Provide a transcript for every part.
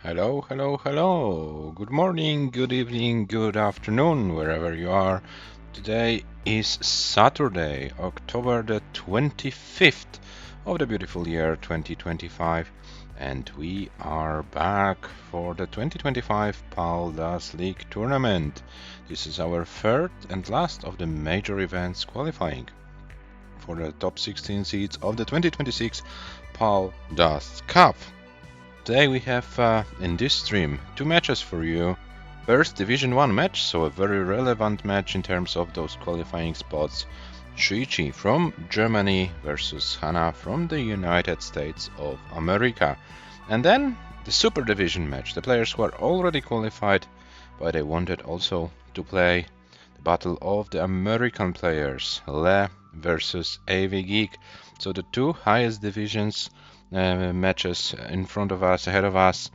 Hello, hello, hello. Good morning, good evening, good afternoon, wherever you are. Today is Saturday, October the 25th of the beautiful year 2025, and we are back for the 2025 Paldas League tournament. This is our third and last of the major events qualifying for the top 16 seeds of the 2026 Paldas Cup. Today we have in this stream two matches for you. First, Division 1 match, so a very relevant match in terms of those qualifying spots. SHUICHI from Germany versus HANA from the United States of America. And then the Super Division match. The players who are already qualified, but they wanted also to play the battle of the American players, LE versus AVGEEK. So the two highest divisions matches in front of us, ahead of us,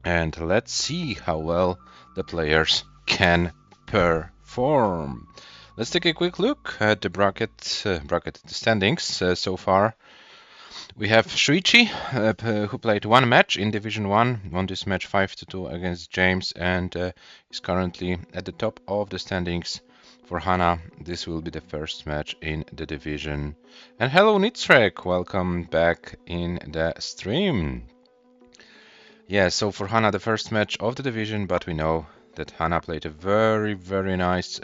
and let's see how well the players can perform. Let's take a quick look at the bracket standings so far. We have SHUICHI, who played one match in Division 1, won this match 5-2 against James, and is currently at the top of the standings. For HANA, this will be the first match in the division. And hello Nitzrek, welcome back in the stream. Yeah, so for HANA, the first match of the division, but we know that HANA played a very nice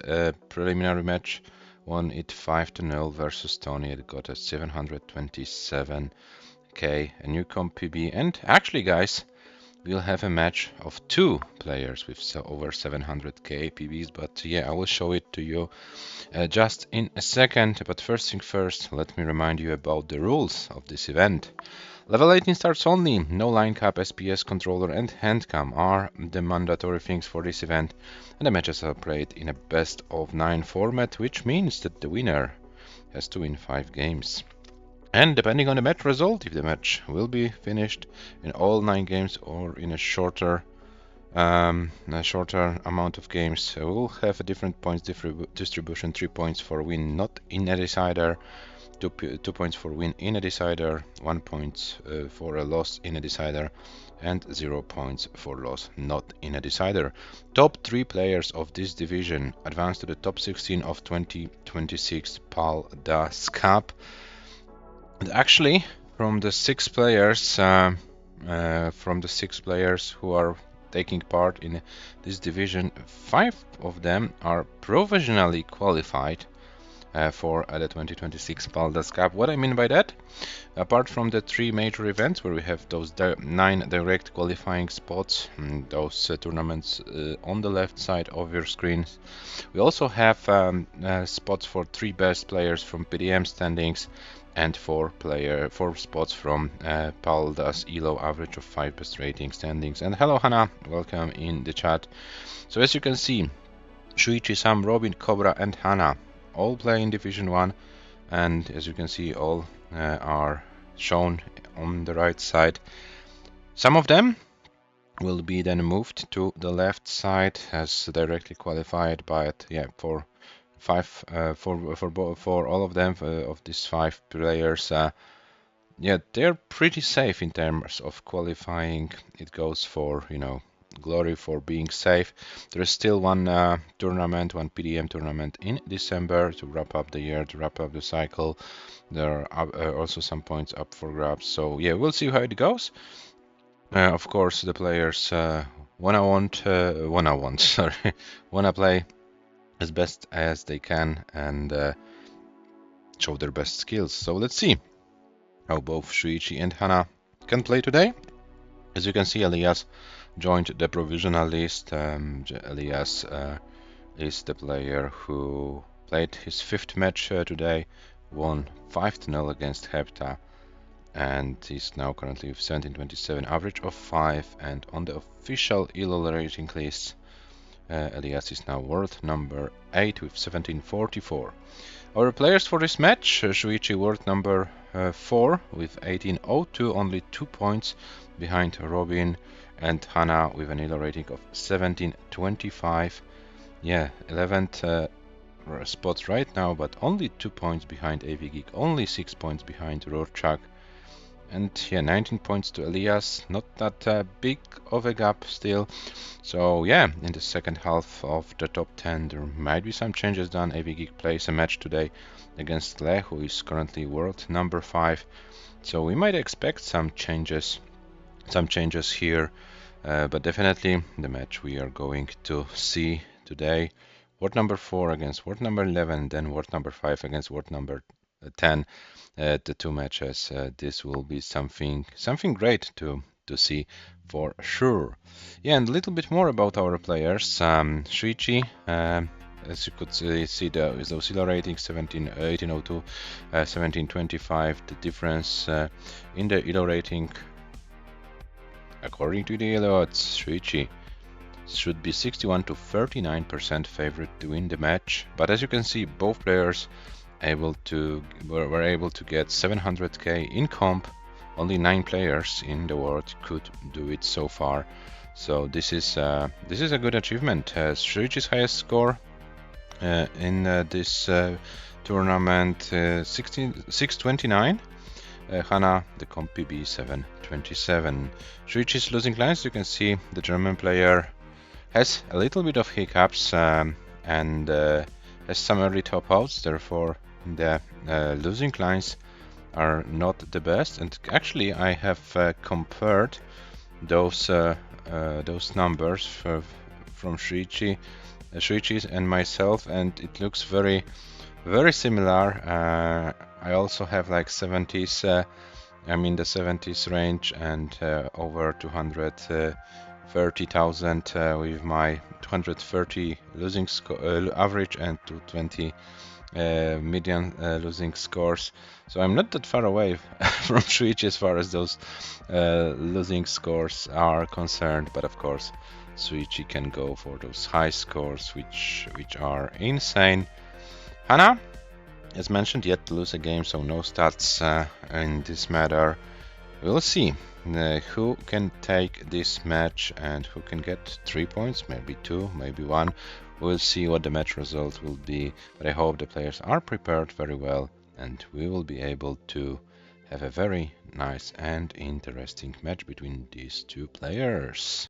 preliminary match, won it 5-0 versus Tony. It got a 727k, a new comp PB, and actually guys, we'll have a match of two players with over 700k PBs, but yeah, I will show it to you just in a second. But first thing first, let me remind you about the rules of this event. Level 18 starts only, no line cap, SPS controller and handcam are the mandatory things for this event, and the matches are played in a best of 9 format, which means that the winner has to win 5 games. And depending on the match result, if the match will be finished in all 9 games or in a shorter amount of games, we'll have a different points distribution: 3 points for win not in a decider, 2 points for win in a decider, 1 point for a loss in a decider, and 0 points for loss not in a decider. Top 3 players of this division advance to the top 16 of 2026 Paldas Cup. And actually, from the 6 players, who are taking part in this division, 5 of them are provisionally qualified for the 2026 Paldas Cup. What I mean by that, apart from the 3 major events where we have those 9 direct qualifying spots, those tournaments on the left side of your screens, we also have spots for 3 best players from PDM standings and 4 spots from Paldas ELO average of 5 best rating standings. And hello Hannah, welcome in the chat. So as you can see, SHUICHI, Sam, Robin, Cobra and Hannah all play in Division 1, and as you can see, all are shown on the right side. Some of them will be then moved to the left side as directly qualified, but yeah, for all of them, of these 5 players, yeah, they're pretty safe in terms of qualifying. It goes for, glory for being safe. There is still one tournament, one PDM tournament in December to wrap up the year, to wrap up the cycle. There are also some points up for grabs. So yeah, we'll see how it goes. Of course, the players wanna play as best as they can and show their best skills. So let's see how both SHUICHI and HANA can play today. As you can see, Elias joined the provisional list. Elias is the player who played his 5th match today, won 5-0 against Hepta, and he's now currently with 1727 average of 5, and on the official ELO rating list, Elias is now world number 8 with 1744. Our players for this match, SHUICHI world number 4 with 1802, only 2 points behind Robin, and HANA with an ELO rating of 1725. Yeah, 11th spot right now, but only 2 points behind AVGEEK, only 6 points behind Rorschach. And yeah, 19 points to Elias, not that big of a gap still. So yeah, in the second half of the top 10 there might be some changes done. AVGEEK plays a match today against Le, who is currently world number 5. So we might expect some changes here, but definitely the match we are going to see today, world number 4 against world number 11, then world number 5 against world number 10. The two matches. This will be something great to see for sure. Yeah, and a little bit more about our players. SHUICHI, as you could see the Oscilla rating 1802, 1725. The difference in the Elo rating, according to the Elo odds, SHUICHI should be 61 to 39% favorite to win the match. But as you can see, both players were able to get 700k in comp. Only 9 players in the world could do it so far. So this is a good achievement. SHUICHI's highest score in this tournament 629. HANA, the comp PB 727. SHUICHI's losing lines, you can see the German player has a little bit of hiccups and has some early top outs, therefore the losing lines are not the best. And actually I have compared those numbers from SHUICHI and myself, and it looks very similar. I also have like 70s, I'm in the 70s range, and over 230,000 with my 230 losing average and 220 median losing scores. So I'm not that far away from SHUICHI as far as those losing scores are concerned, but of course SHUICHI can go for those high scores which are insane. HANA, as mentioned, yet to lose a game, so no stats in this matter. We'll see who can take this match and who can get 3 points, maybe 2, maybe 1. We'll see what the match result will be, but I hope the players are prepared very well and we will be able to have a very nice and interesting match between these two players.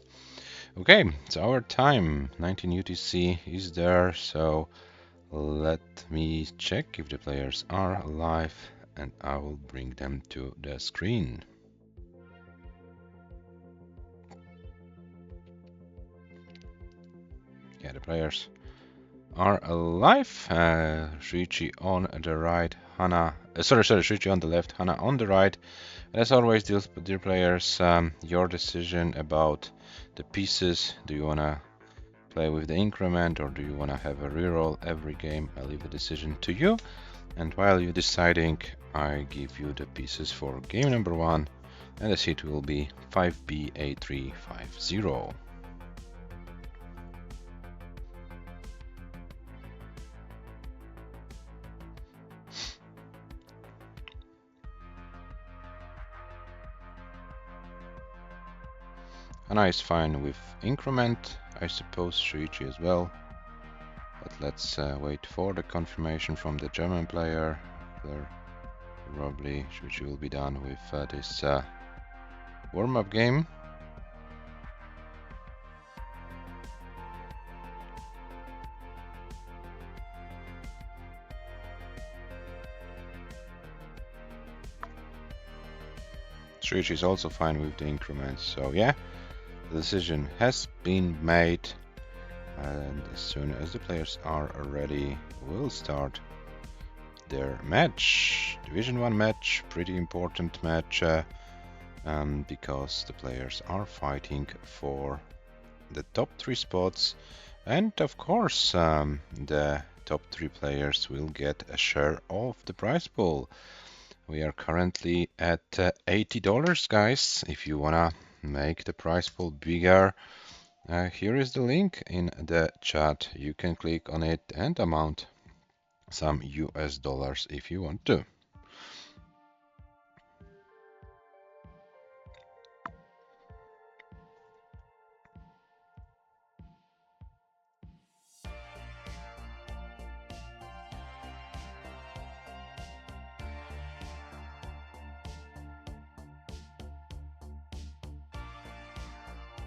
Okay, so our time, 19 UTC, is there, so let me check if the players are alive and I will bring them to the screen. Yeah, the players are alive. SHUICHI on the right, HANA. SHUICHI on the left, HANA on the right. As always, dear players, your decision about the pieces. Do you wanna play with the increment or do you wanna have a reroll every game? I leave the decision to you. And while you're deciding, I give you the pieces for game number 1, and the seat will be 5BA350. HANA is fine with increment, I suppose SHUICHI as well. But let's wait for the confirmation from the German player. Probably SHUICHI will be done with this warm-up game. SHUICHI is also fine with the increments, so yeah, the decision has been made, and as soon as the players are ready, we'll start their match. Division 1 match, pretty important match, because the players are fighting for the top 3 spots, and of course the top 3 players will get a share of the prize pool. We are currently at $80, guys. If you wanna make the prize pool bigger, here is the link in the chat. You can click on it and amount some US dollars if you want to.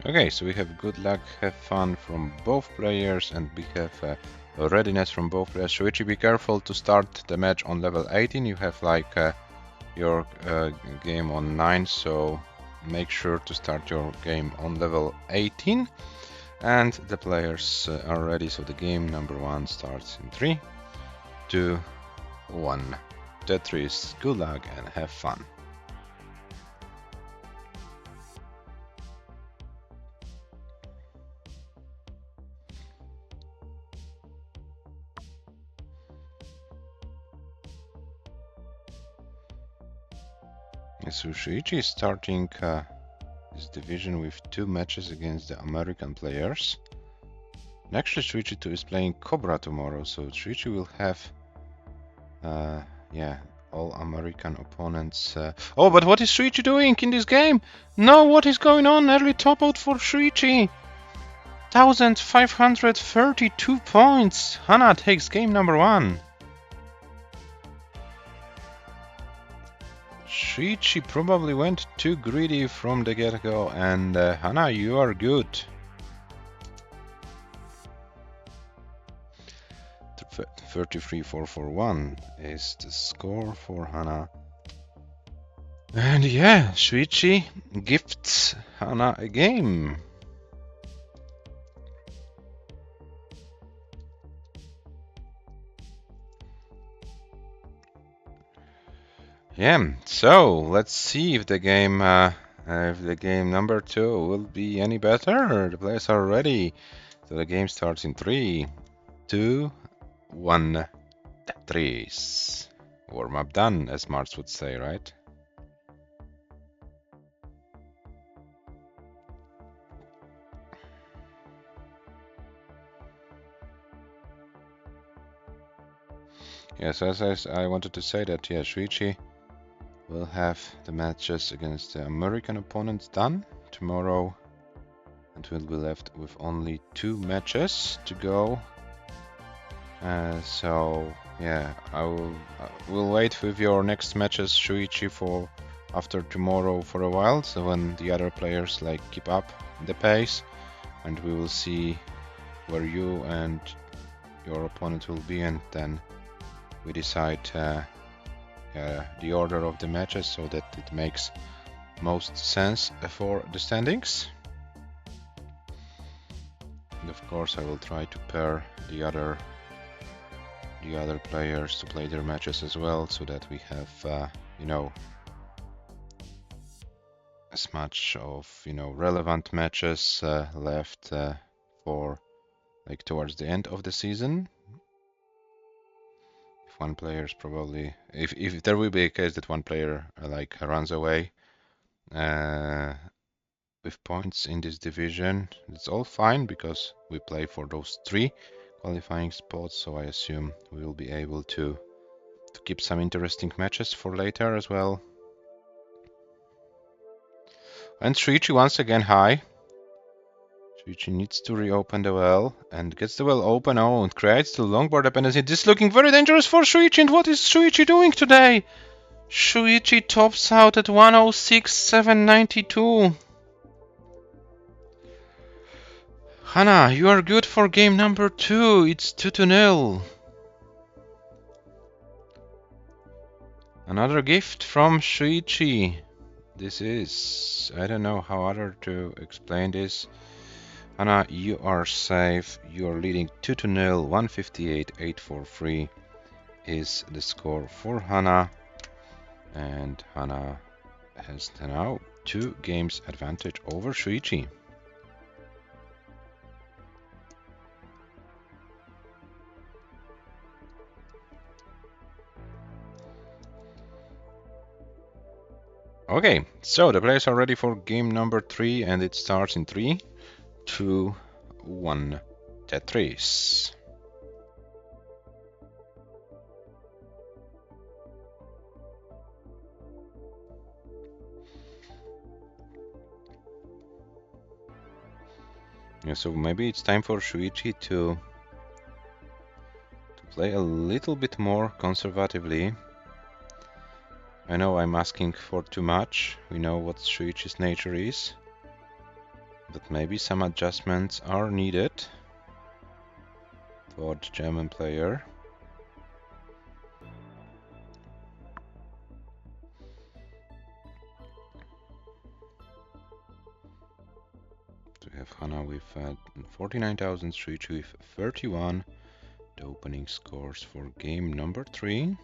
Okay, so we have good luck, have fun from both players, and we have readiness from both players. Shuichi, be careful to start the match on level 18. You have like your game on 9, so make sure to start your game on level 18. And the players are ready, so the game number 1 starts in 3, 2, 1. Tetris, good luck and have fun. So Shuichi is starting this division with 2 matches against the American players. And actually Shuichi is playing Cobra tomorrow, so Shuichi will have yeah, all American opponents. Oh, but what is Shuichi doing in this game? No, what is going on? Early top out for Shuichi. 1532 points. HANA takes game number 1. Shuichi probably went too greedy from the get-go, and HANA, you are good. 33,441 is the score for HANA. And yeah, Shuichi gifts HANA a game. Yeah, so let's see if the game number 2 will be any better. The players are ready. So the game starts in 3, 2, 1. Tetris. Warm up done, as Marx would say, right? Yes, as I wanted to say that, yeah, Shuichi will have the matches against the American opponents done tomorrow, and will be left with only 2 matches to go. So yeah, we'll wait with your next matches, Shuichi, for after tomorrow for a while. So when the other players like keep up the pace, and we will see where you and your opponent will be, and then we decide the order of the matches so that it makes most sense for the standings. And of course I will try to pair the other players to play their matches as well, so that we have you know, as much of relevant matches left for like towards the end of the season. If one player is probably, if there will be a case that one player like runs away with points in this division, it's all fine because we play for those 3 qualifying spots, so I assume we will be able to keep some interesting matches for later as well. And Shuichi once again high. Shuichi needs to reopen the well and gets the well open. Oh, and creates the longboard dependency. This is looking very dangerous for Shuichi. And what is Shuichi doing today? Shuichi tops out at 106,792. HANA, you are good for game number 2. It's 2-0. Another gift from Shuichi. This is, I don't know how other to explain this. HANA, you are safe. You are leading 2-0. 158,843 is the score for HANA. And HANA has now 2 games advantage over Shuichi. Okay, so the players are ready for game number 3, and it starts in 3, 2, 1. Tetris. Yeah, so maybe it's time for Shuichi to play a little bit more conservatively. I know I'm asking for too much. We know what Shuichi's nature is. but maybe some adjustments are needed for the German player. So we have HANA with 49,000, SHUICHI with 31. The opening scores for game number 3.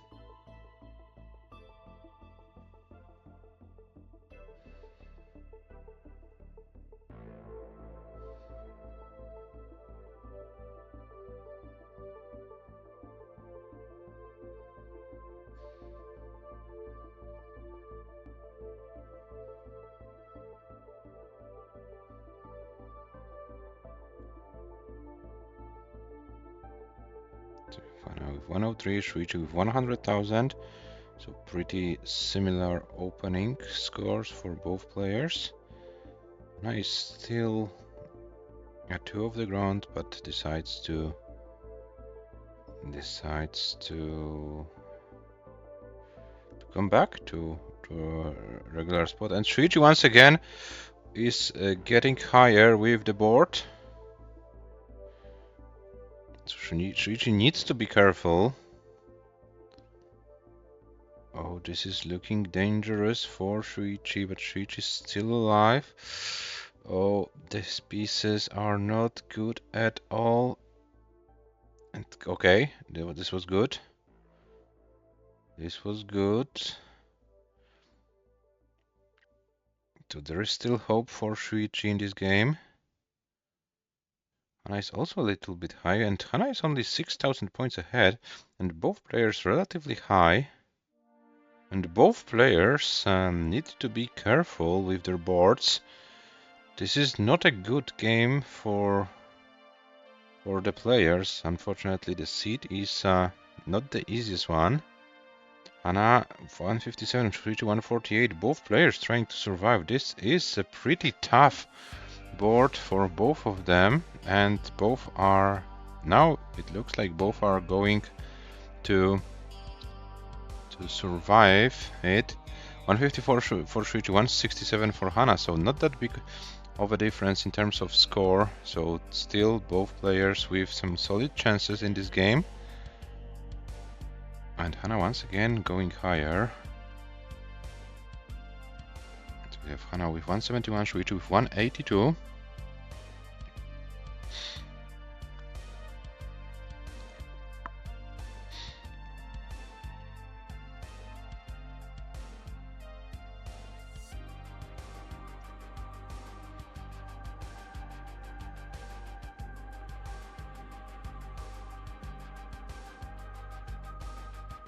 HANA with 103, SHUICHI with 100,000. So pretty similar opening scores for both players. HANA is still at 2 of the ground, but decides to come back to a regular spot. And SHUICHI once again is getting higher with the board. So SHUICHI needs to be careful. Oh, this is looking dangerous for SHUICHI, but SHUICHI is still alive. Oh, these pieces are not good at all. And okay, this was good. This was good. So there is still hope for SHUICHI in this game. HANA is also a little bit high, and HANA is only 6,000 points ahead, and both players relatively high. And both players need to be careful with their boards. This is not a good game for the players. Unfortunately, the seed is not the easiest one. HANA 157, SHUICHI 148. Both players trying to survive. This is a pretty tough board for both of them, and both are now. It looks like both are going to survive it. 154 for SHUICHI, 167 for HANA. So not that big of a difference in terms of score. So still both players with some solid chances in this game. And HANA once again going higher. So we have HANA with 171, SHUICHI with 182.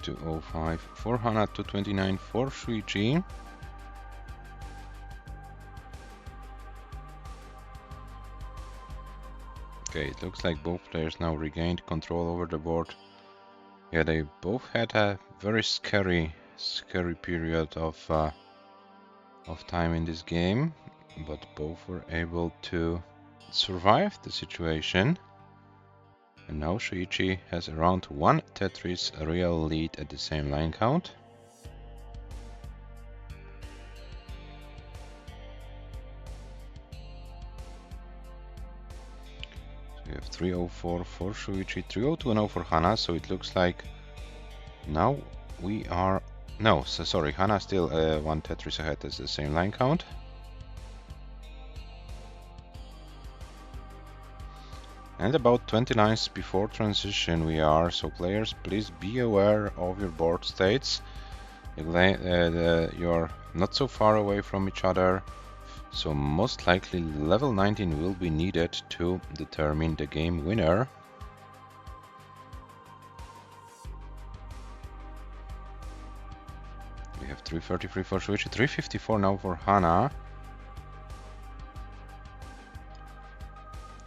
.205 for HANA, 229 for SHUICHI. Okay, it looks like both players now regained control over the board. Yeah, they both had a very scary period of time in this game, but both were able to survive the situation. And now SHUICHI has around 1 Tetris real lead at the same line count. So we have 304 for SHUICHI, 302 now for HANA, so it looks like now we are... No, so sorry, HANA still 1 Tetris ahead as the same line count. And about 20 lines before transition we are, so players, please be aware of your board states. You're not so far away from each other, so most likely level 19 will be needed to determine the game winner. We have 333 for SHUICHI, 354 now for HANA.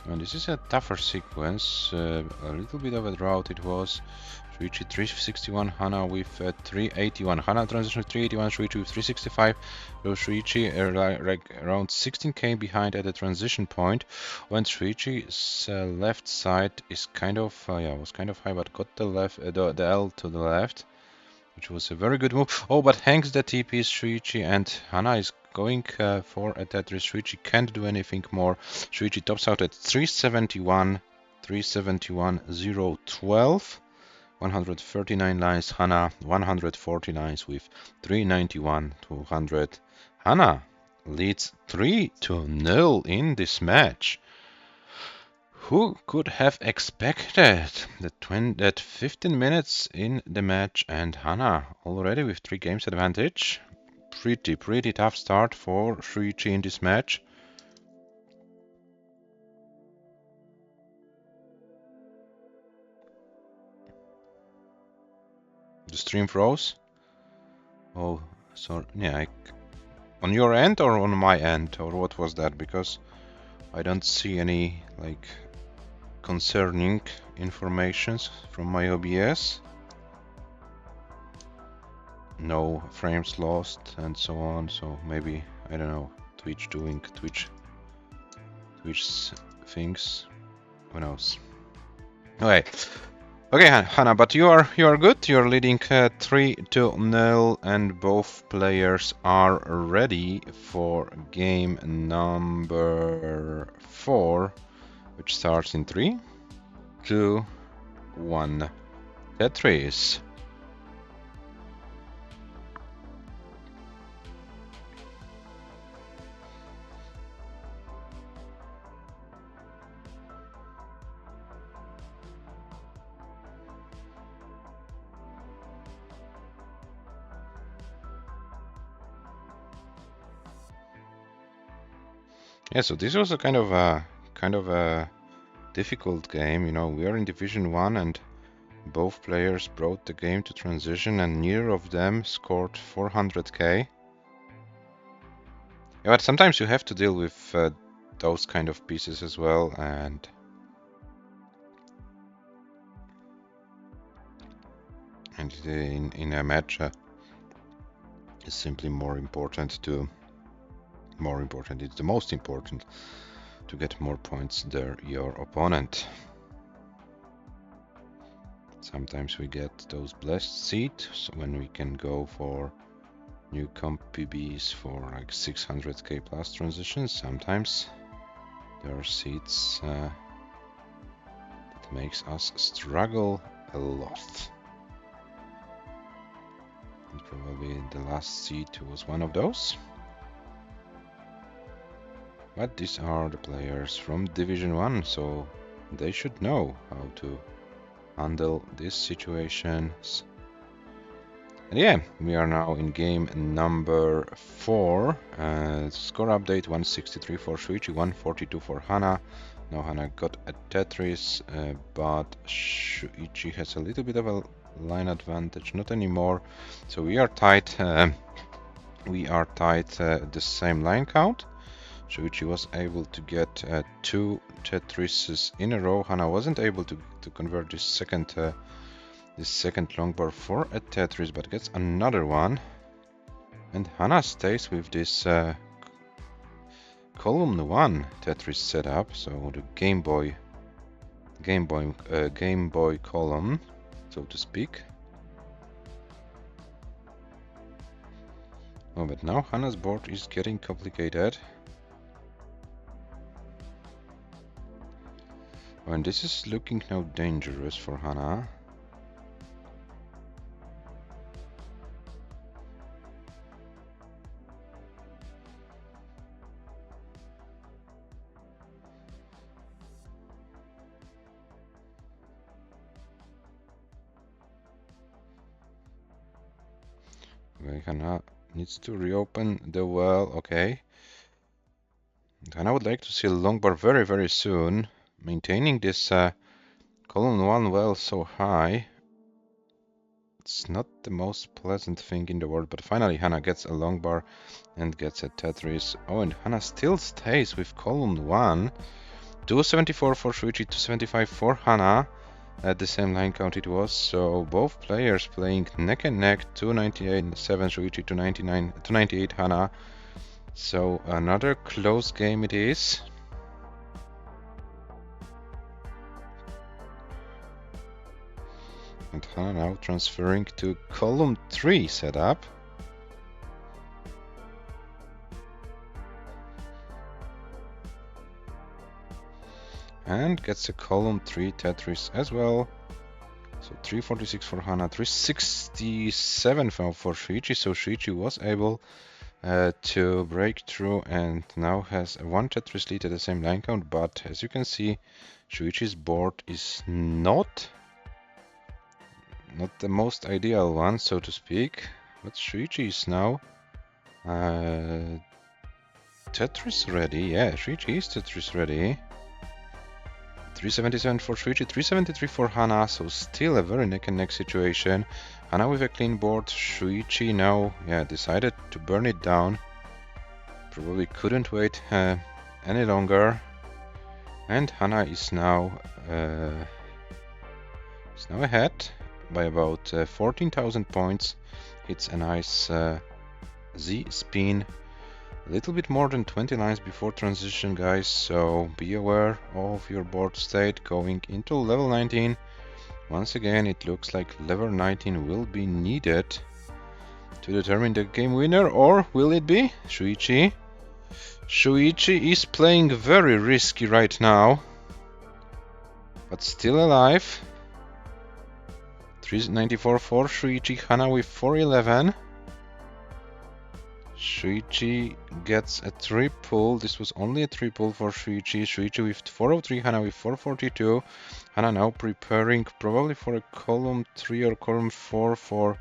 And this is a tougher sequence, a little bit of a drought it was. SHUICHI 361, HANA with 381. HANA transition 381, SHUICHI with 365. So SHUICHI around 16k behind at the transition point. When SHUICHI's left side is kind of was kind of high, but got the L to the left, which was a very good move. Oh, but hangs the TP is SHUICHI, and HANA is going for a Tetris. Shuichi can't do anything more. Shuichi tops out at 371, 012. 139 lines, HANA 140 lines with 391 to 100. HANA leads 3-0 in this match. Who could have expected that 15 minutes in the match and HANA already with 3 games advantage? Pretty tough start for Shuichi in this match. The stream froze. Oh, sorry. Yeah, on your end or on my end, or what was that? Because I don't see any like concerning informations from my OBS. No frames lost and so on. So maybe, I don't know, Twitch doing Twitch things. Who knows? Okay, HANA, but you are good. You're leading 3-0, and both players are ready for game number 4, which starts in 3, 2, 1. Tetris. Yeah, so this was a kind of a difficult game. You know, we are in Division 1 and both players brought the game to transition and neither of them scored 400k. Yeah, but sometimes you have to deal with those kind of pieces as well, and in a match it's simply it's the most important to get more points than your opponent. Sometimes we get those blessed seats when we can go for new comp PBs for like 600k plus transitions. Sometimes there are seats that makes us struggle a lot. And probably the last seat was one of those. But these are the players from Division 1, so they should know how to handle these situations. And yeah, we are now in game number 4. Score update 163 for Shuichi, 142 for HANA. Now HANA got a Tetris, but Shuichi has a little bit of a line advantage, not anymore. So we are tied. The same line count. Shuichi was able to get 2 Tetrises in a row. HANA wasn't able to convert this second long bar for a Tetris, but gets another one. And HANA stays with this column 1 Tetris setup, so the Game Boy column, so to speak. Oh, but now HANA's board is getting complicated. Oh, and this is looking now dangerous for HANA. Okay, HANA needs to reopen the well. Okay. HANA would like to see a long bar very soon. Maintaining this column 1 well so high, it's not the most pleasant thing in the world, but finally HANA gets a long bar and gets a Tetris. Oh, and HANA still stays with column 1. 274 for Shuichi, 275 for HANA. At the same line count it was, so both players playing neck and neck. 298 Shuichi, 298 HANA. So another close game it is. And HANA now transferring to column 3 setup. and gets a column 3 Tetris as well. So 346 for HANA, 367 for SHUICHI. So SHUICHI was able to break through and now has a 1 Tetris lead at the same line count. But as you can see, SHUICHI's board is not the most ideal one, so to speak. But SHUICHI is now Tetris ready. Yeah, SHUICHI is Tetris ready. 377 for SHUICHI, 373 for HANA, so still a very neck and neck situation. HANA with a clean board. SHUICHI now, yeah, decided to burn it down. Probably couldn't wait any longer. And HANA is now ahead by about 14,000 points. It's a nice Z spin. A little bit more than 20 lines before transition, guys, so be aware of your board state going into level 19. Once again, it looks like level 19 will be needed to determine the game winner, or will it be SHUICHI? SHUICHI is playing very risky right now, but still alive. 394 for SHUICHI, HANA with 411. SHUICHI gets a triple. This was only a triple for SHUICHI. SHUICHI with 403, HANA with 442. HANA now preparing probably for a column 3 or column 4 for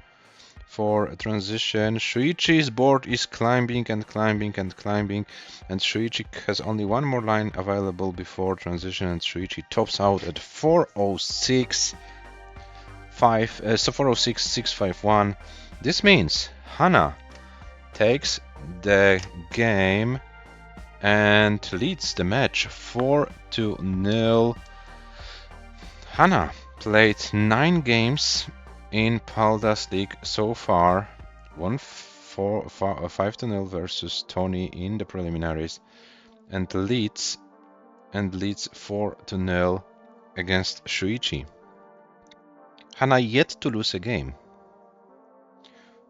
a transition. SHUICHI's board is climbing and climbing and climbing, and SHUICHI has only one more line available before transition, and SHUICHI tops out at 406. 406,651. This means HANA takes the game and leads the match 4-0. HANA played 9 games in Paldas League so far. Won 5-0 versus Tony in the preliminaries, and leads 4-0 against SHUICHI. HANA yet to lose a game.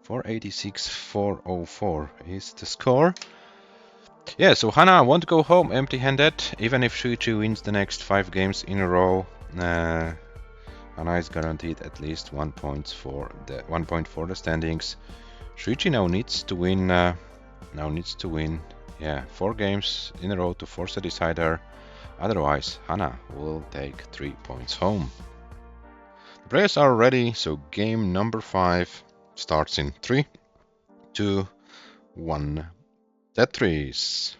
486-404 is the score. Yeah, so HANA won't go home empty-handed, even if SHUICHI wins the next 5 games in a row. HANA is guaranteed at least 1 point for the standings. SHUICHI now needs to win. Yeah, 4 games in a row to force a decider. Otherwise, HANA will take 3 points home. The players are ready, so game number 5 starts in 3, 2, 1. Tetris.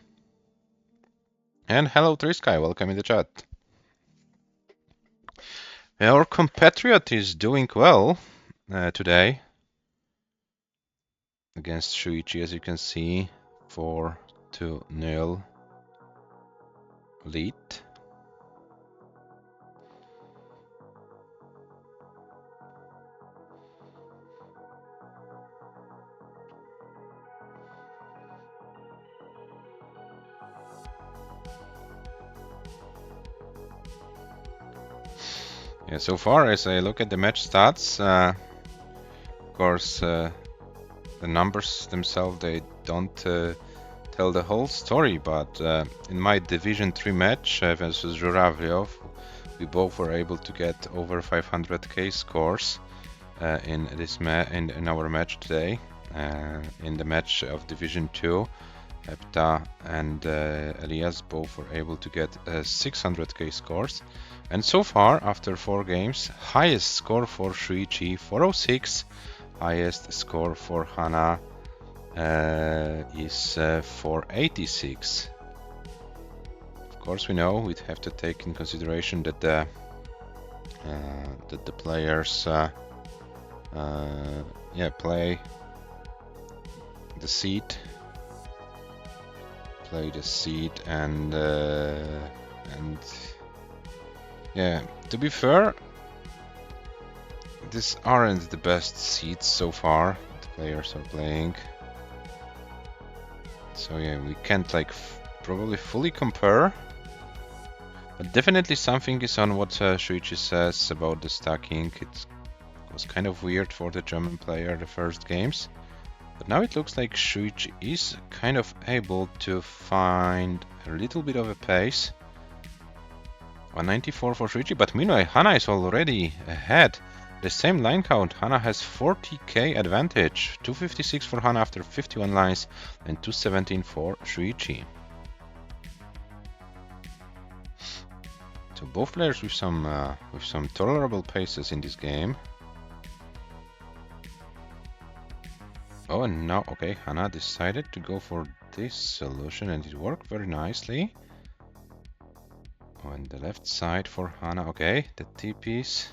And hello Trisky, welcome in the chat. Our compatriot is doing well today against SHUICHI, as you can see, 4-0 lead. Yeah, so far as I look at the match stats, of course, the numbers themselves, they don't tell the whole story, but in my Division 3 match versus Zhuravlyov, we both were able to get over 500k scores in our match today. In the match of Division 2, Hepta and Elias both were able to get 600k scores. And so far, after 4 games, highest score for SHUICHI 406, highest score for HANA is 486. Of course, we know we'd have to take in consideration that the players play the seed, and yeah, to be fair, these aren't the best seeds so far the players are playing. So yeah, we can't like probably fully compare. But definitely something is on what SHUICHI says about the stacking. It was kind of weird for the German player the first games. But now it looks like SHUICHI is kind of able to find a little bit of a pace. 194 for Shuichi, but meanwhile HANA is already ahead. The same line count, HANA has 40k advantage. 256 for HANA after 51 lines and 217 for Shuichi. So both players with some tolerable paces in this game. Oh, and now, okay, HANA decided to go for this solution and it worked very nicely. On the left side for HANA, okay, the TPs.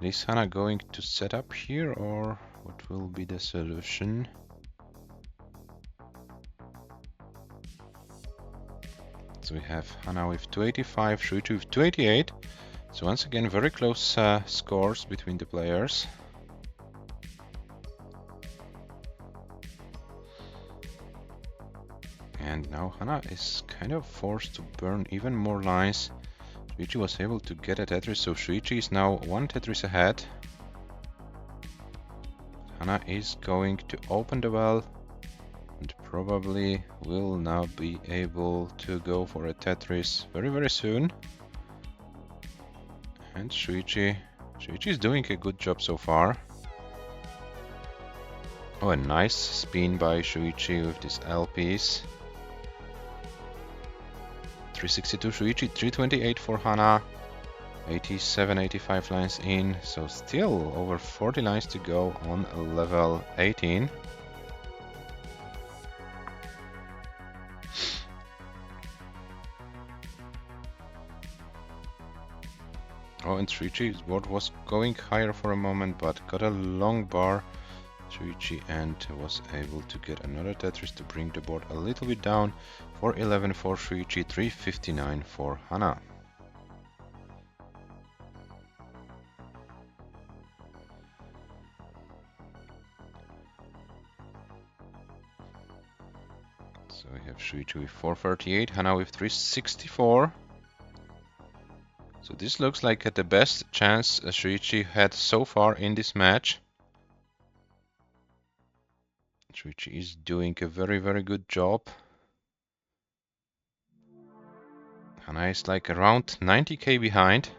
Is HANA going to set up here or what will be the solution? So we have HANA with 285, Shuichi with 288. So once again, very close scores between the players. And now HANA is kind of forced to burn even more lines. Shuichi was able to get a Tetris, so Shuichi is now one Tetris ahead. HANA is going to open the well and probably will now be able to go for a Tetris very soon. And Shuichi is doing a good job so far. Oh, a nice spin by Shuichi with this LPs. 362 Shuichi, 328 for HANA, 87, 85 lines in, so still over 40 lines to go on level 18. Oh, and Shuichi's board was going higher for a moment, but got a long bar, Shuichi, and was able to get another Tetris to bring the board a little bit down. 411 for Shuichi, 359 for HANA. So we have Shuichi with 438, HANA with 364. So this looks like the best chance Shuichi had so far in this match. Shuichi is doing a very good job. HANA is like around 90k behind.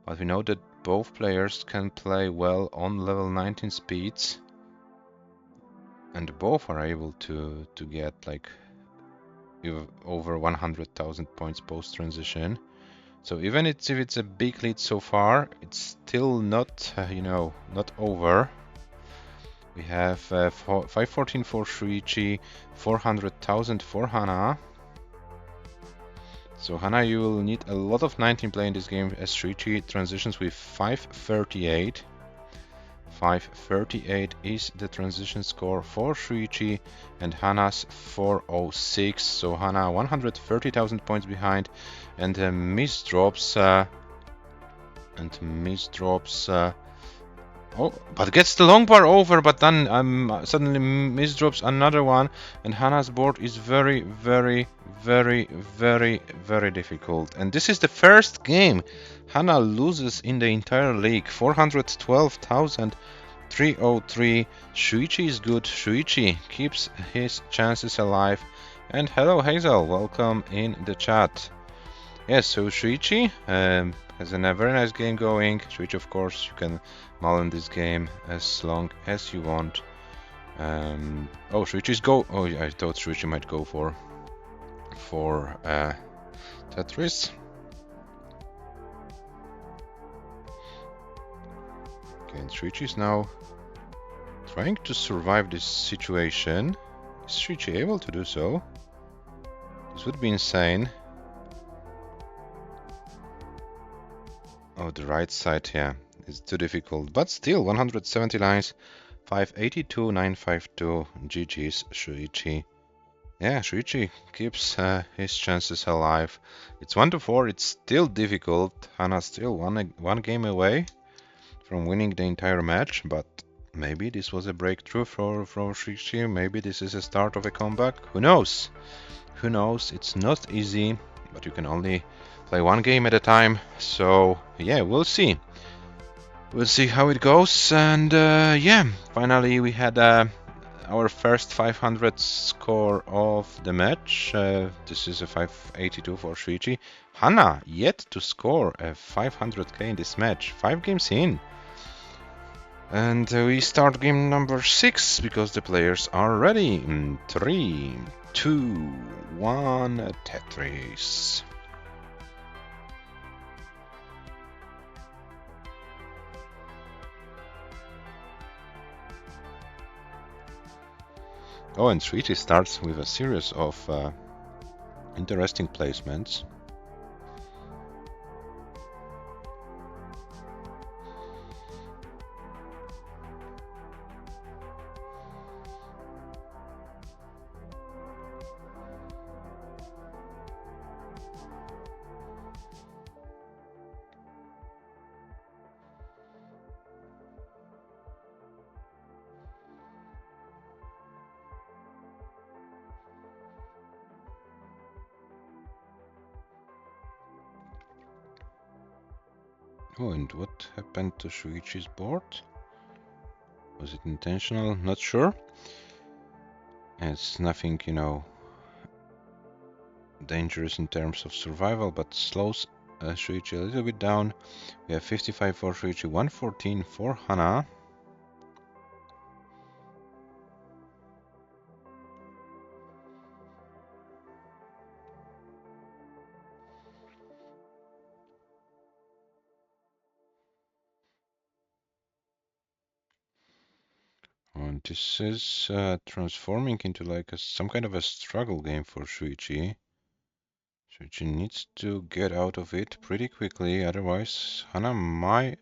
But we know that both players can play well on level 19 speeds. And both are able to get like over 100,000 points post-transition. So even if it's a big lead so far, it's still not, not over. We have 514 for Shuichi, 400,000 for HANA. So HANA, you will need a lot of 19 play in this game as Shuichi transitions with 538. 538 is the transition score for Shuichi and HANA's 406. So HANA 130,000 points behind and misdrops. Oh, but gets the long bar over, but then suddenly misdrops another one, and HANA's board is very difficult. And this is the first game HANA loses in the entire league. 412,303. Shuichi is good. Shuichi keeps his chances alive. And hello Hazel, welcome in the chat. Yes, so Shuichi has a very nice game going. Shuichi, of course, you can mull in this game as long as you want. Oh, Shuichi's go. Oh, I thought Shuichi might go for Tetris. Okay, and Shuichi is now trying to survive this situation. Is Shuichi able to do so? This would be insane. Oh, the right side here is too difficult, but still 170 lines, 582, 952, GG's Shuichi. Yeah, Shuichi keeps his chances alive. It's 1-4, it's still difficult. HANA still one game away from winning the entire match, but maybe this was a breakthrough for Shuichi. Maybe this is a start of a comeback. Who knows? Who knows? It's not easy, but you can only play one game at a time. So yeah, we'll see. We'll see how it goes. And yeah, finally we had a our first 500 score of the match. This is a 582 for SHUICHI. HANA yet to score a 500k in this match. 5 games in. And we start game number 6 because the players are ready. 3, 2, 1, Tetris. Oh, and SHUICHI starts with a series of interesting placements. Oh, and what happened to SHUICHI's board? Was it intentional? Not sure. It's nothing, you know, dangerous in terms of survival, but slows SHUICHI a little bit down. We have 55 for SHUICHI, 114 for HANA. And this is transforming into like some kind of a struggle game for SHUICHI. SHUICHI needs to get out of it pretty quickly, otherwise HANA might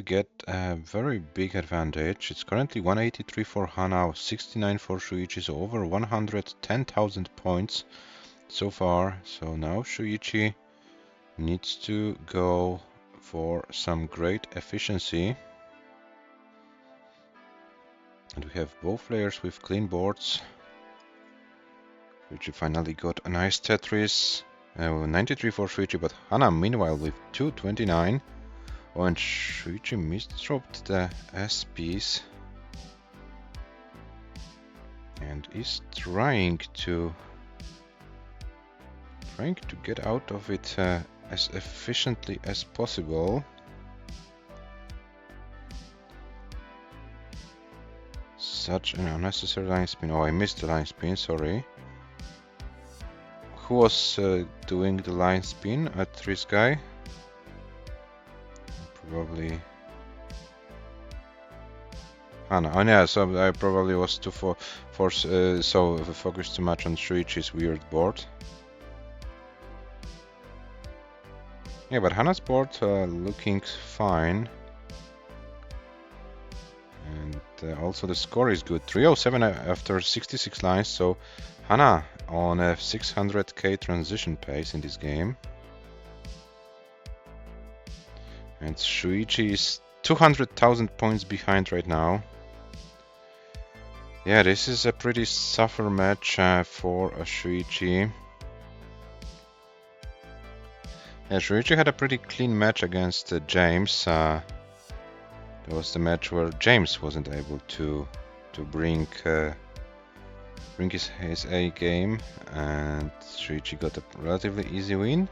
get a very big advantage. It's currently 183 for HANA, 69 for SHUICHI, so over 110,000 points so far. So now SHUICHI needs to go for some great efficiency. And we have both players with clean boards. SHUICHI finally got a nice Tetris. 93 for SHUICHI, but HANA meanwhile with 229. Oh, and SHUICHI misdropped the S piece. And is trying to get out of it as efficiently as possible. Such an unnecessary line spin. Oh, I missed the line spin, sorry. Who was doing the line spin at this guy? Probably HANA. Oh yeah, so I probably was too focused too much on SHUICHI's weird board. Yeah, but HANA's board looking fine. And also the score is good. 307 after 66 lines, so HANA on a 600k transition pace in this game. And SHUICHI is 200,000 points behind right now. Yeah, this is a pretty suffer match for SHUICHI. Yeah, SHUICHI had a pretty clean match against James. That was the match where James wasn't able to bring his A game, and SHUICHI got a relatively easy win.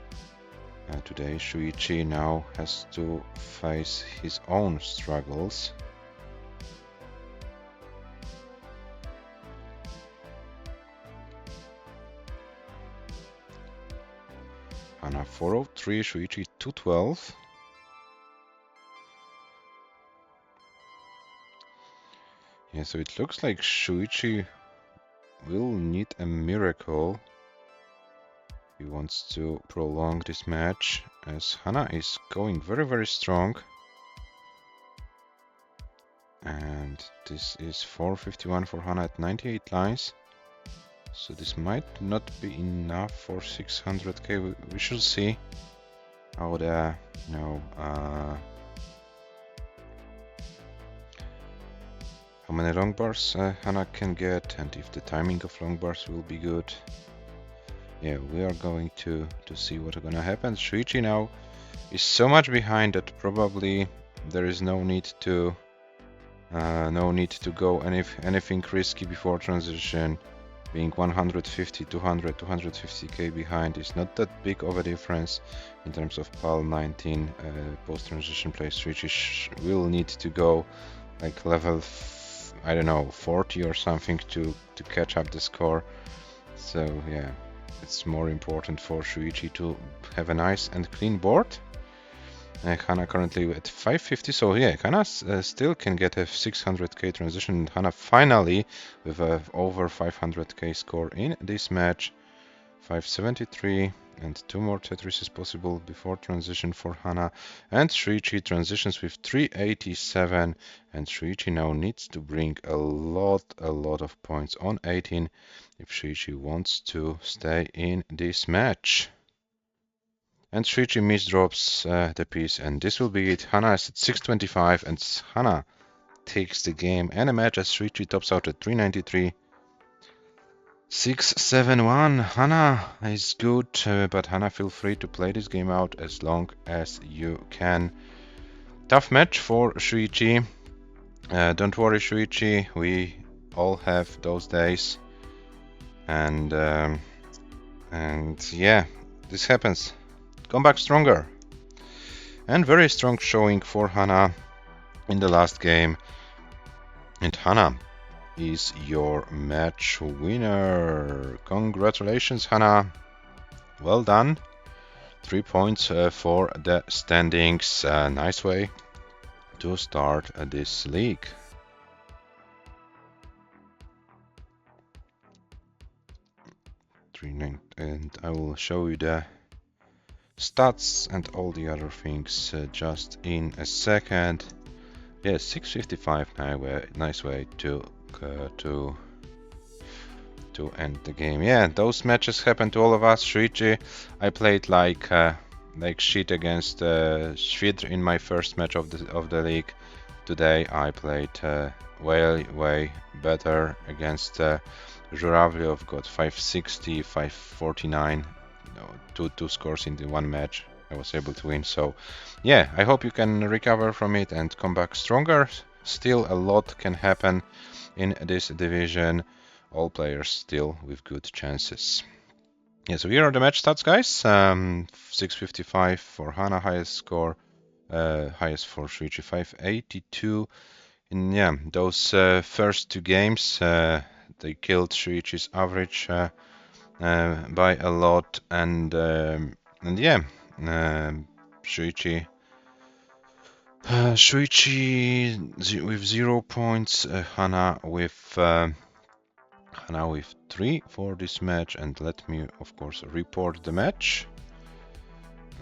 Today SHUICHI now has to face his own struggles. HANA 403, SHUICHI 212. Yeah, so it looks like SHUICHI will need a miracle. He wants to prolong this match, as HANA is going very, very strong. And this is 451 for HANA at 98 lines. So this might not be enough for 600k. We shall see how the how many long bars HANA can get, and if the timing of long bars will be good. Yeah, we are going to see what's gonna happen. SHUICHI now is so much behind that probably there is no need to No need to go anything risky before transition. Being 150, 200, 250k behind is not that big of a difference in terms of PAL 19 post-transition play. SHUICHI will need to go like level, I don't know, 40 or something to catch up the score. So yeah, it's more important for SHUICHI to have a nice and clean board. HANA currently at 550, so yeah, HANA still can get a 600k transition. HANA finally with a over 500k score in this match. 573 and 2 more Tetris is possible before transition for HANA. And SHUICHI transitions with 387, and SHUICHI now needs to bring a lot of points on 18 if SHUICHI wants to stay in this match. And SHUICHI misdrops the piece, and this will be it. HANA is at 625, and HANA takes the game and a match as SHUICHI tops out at 393. 671. HANA is good, but HANA feel free to play this game out as long as you can. Tough match for SHUICHI. Don't worry, SHUICHI, we all have those days. And yeah, this happens. Come back stronger. And very strong showing for HANA in the last game. And HANA is your match winner. Congratulations, HANA. Well done. 3 points for the standings. Nice way to start this league. And I will show you the stats and all the other things just in a second. Yeah, 655. Nice way to end the game. Yeah, those matches happen to all of us. SHUICHI, I played like shit against Schwidr in my first match of the league. Today I played way better against Zhuravlyov. Got 560, 549. Two scores in the one match. I was able to win. So yeah, I hope you can recover from it and come back stronger. Still a lot can happen in this division. All players still with good chances. Yeah, so here are the match stats, guys. 655 for HANA, highest score. Highest for SHUICHI, 582. And yeah, those first two games, they killed SHUICHI's average by a lot, and yeah, SHUICHI with 0 points, HANA with 3 for this match. And let me of course report the match,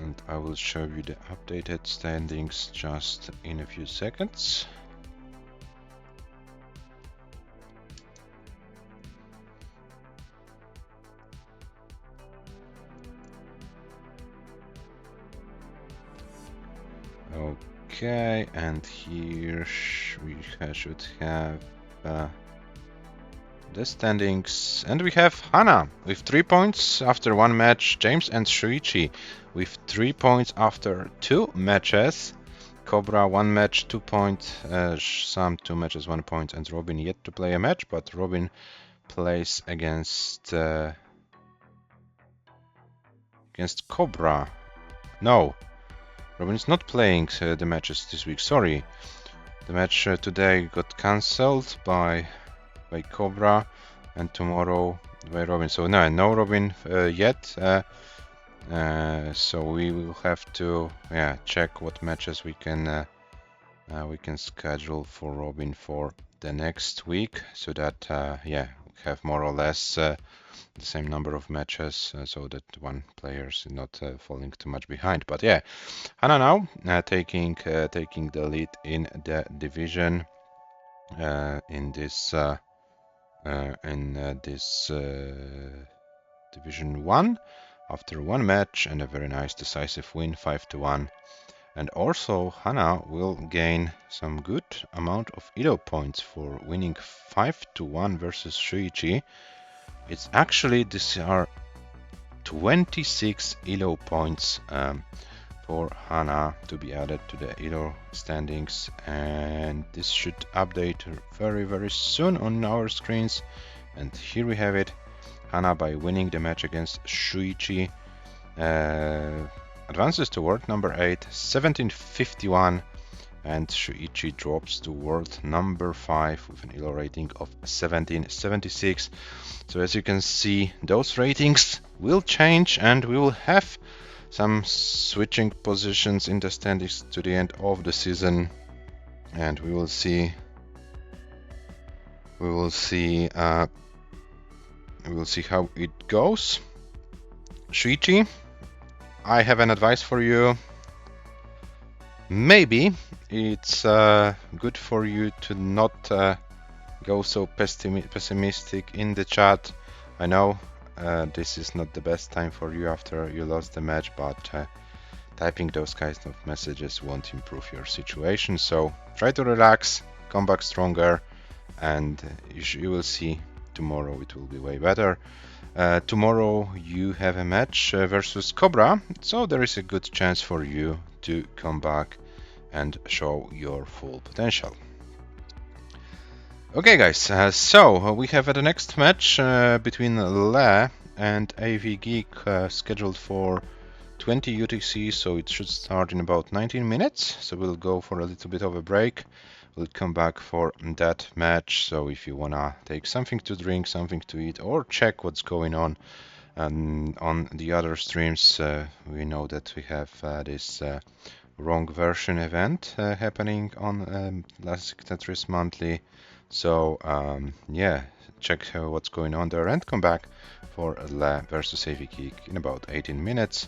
and I will show you the updated standings just in a few seconds. Okay, and here we should have the standings, and we have HANA with 3 points after one match, James and SHUICHI with 3 points after 2 matches, Cobra 1 match 2 points, Sam 2 matches 1 point, and Robin yet to play a match, but Robin plays against Cobra. No, Robin is not playing the matches this week, sorry. The match today got cancelled by Cobra, and tomorrow by Robin. So no Robin yet. So we will have to check what matches we can schedule for Robin for the next week, so that we have more or less the same number of matches, so that one player is not falling too much behind. But yeah, HANA now taking the lead in the division in this Division 1 after one match and a very nice decisive win, 5-1. And also HANA will gain some good amount of ELO points for winning 5-1 versus SHUICHI. It's actually, these are 26 ELO points for HANA to be added to the ELO standings, and this should update very soon on our screens. And here we have it. HANA, by winning the match against SHUICHI, advances to world number 8, 1751, and SHUICHI drops to world number 5 with an ELO rating of 1776. So as you can see, those ratings will change, and we will have some switching positions in the standings to the end of the season, and we will see how it goes. SHUICHI, I have an advice for you. Maybe it's good for you to not go so pessimistic in the chat. I know this is not the best time for you after you lost the match, but typing those kinds of messages won't improve your situation. So try to relax, come back stronger, and you will see tomorrow it will be way better. Tomorrow you have a match versus Cobra, so there is a good chance for you to come back and show your full potential. Okay guys, so we have the next match between Le and AVGEEK scheduled for 20 UTC, so it should start in about 19 minutes. So we'll go for a little bit of a break. We'll come back for that match. So if you wanna take something to drink, something to eat, or check what's going on the other streams, we know that we have this wrong version event happening on Classic Tetris Monthly. So yeah, check what's going on there and come back for Le versus AVGEEK in about 18 minutes.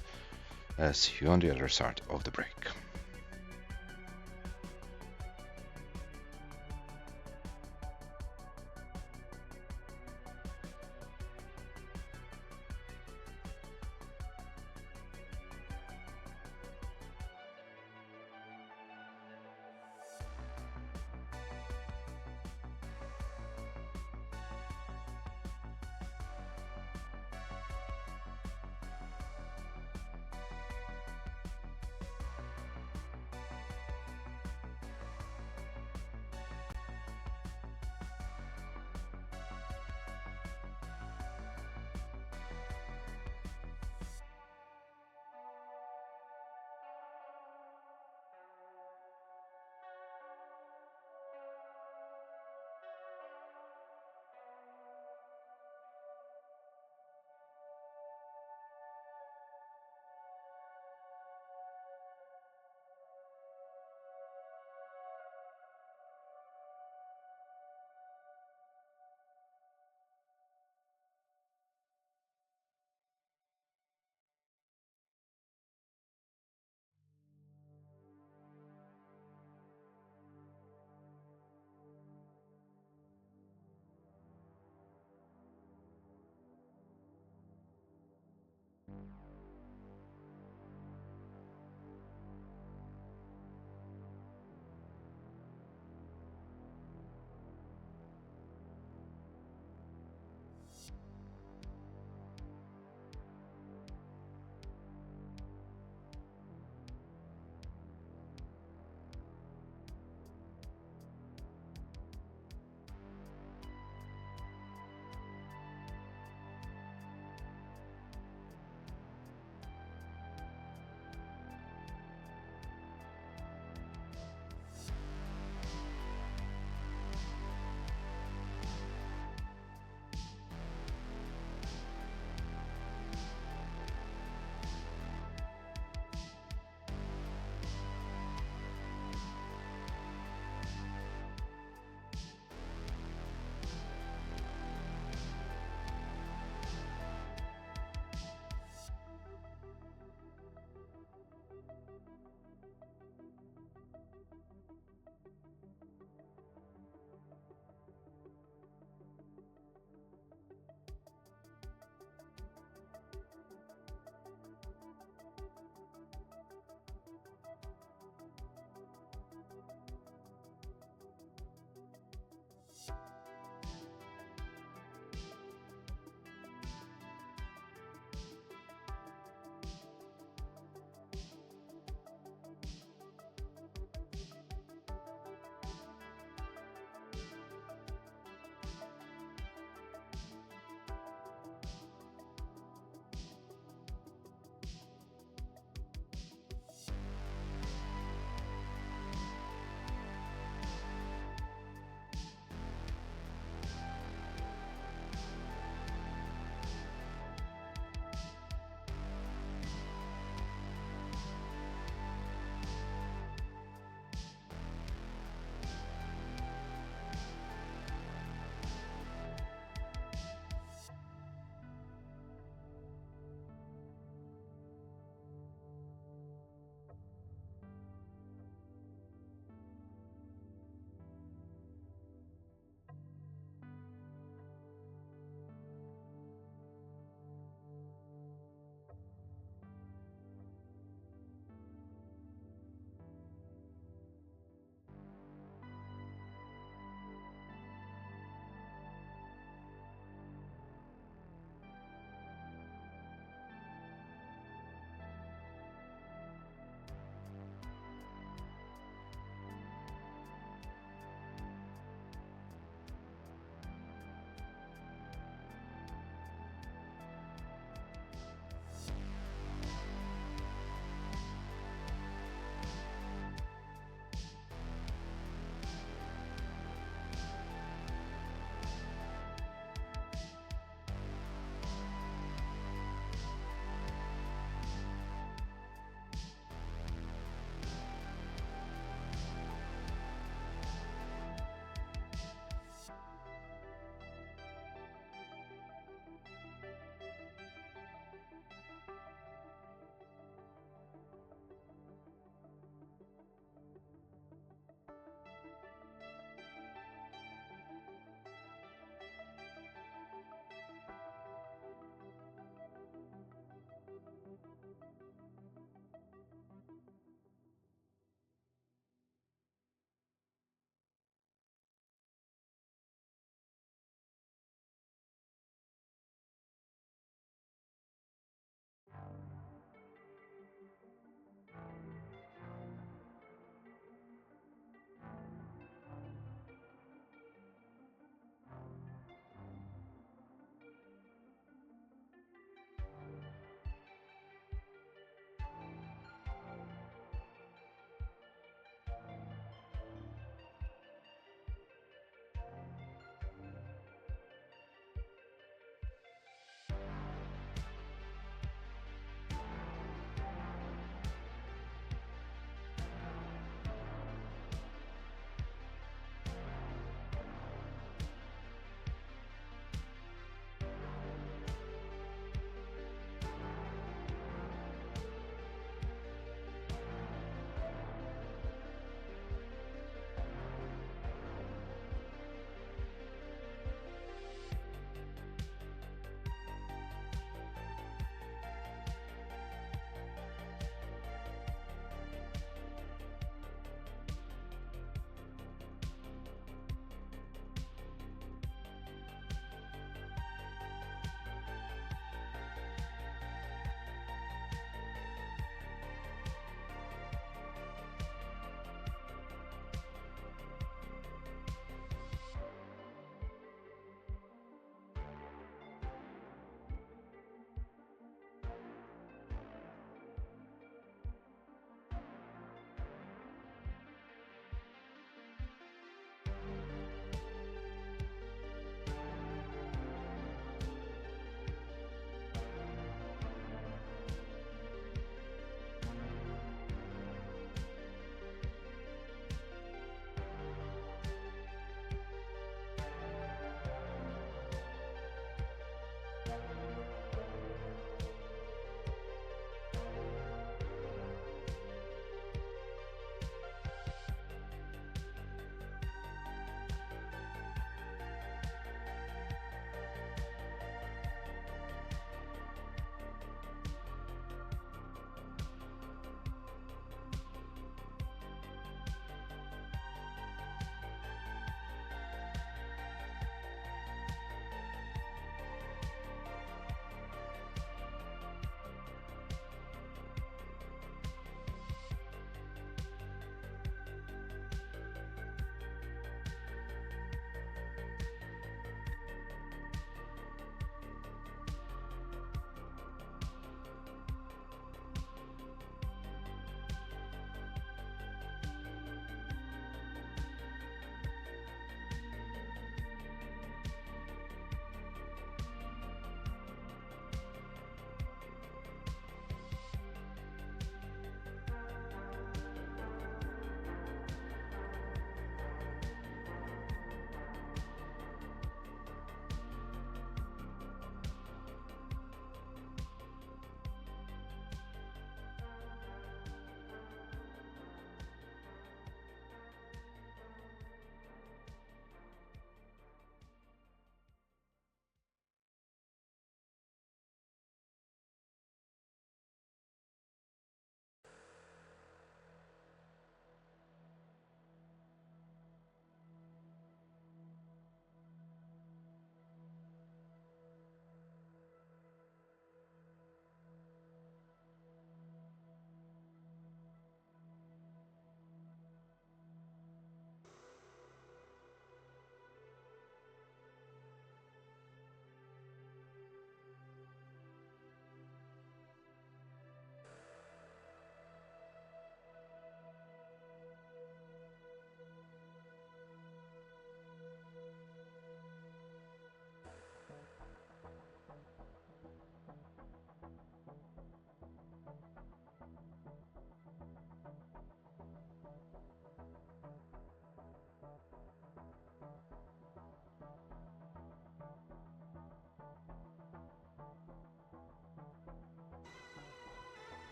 See you on the other side of the break.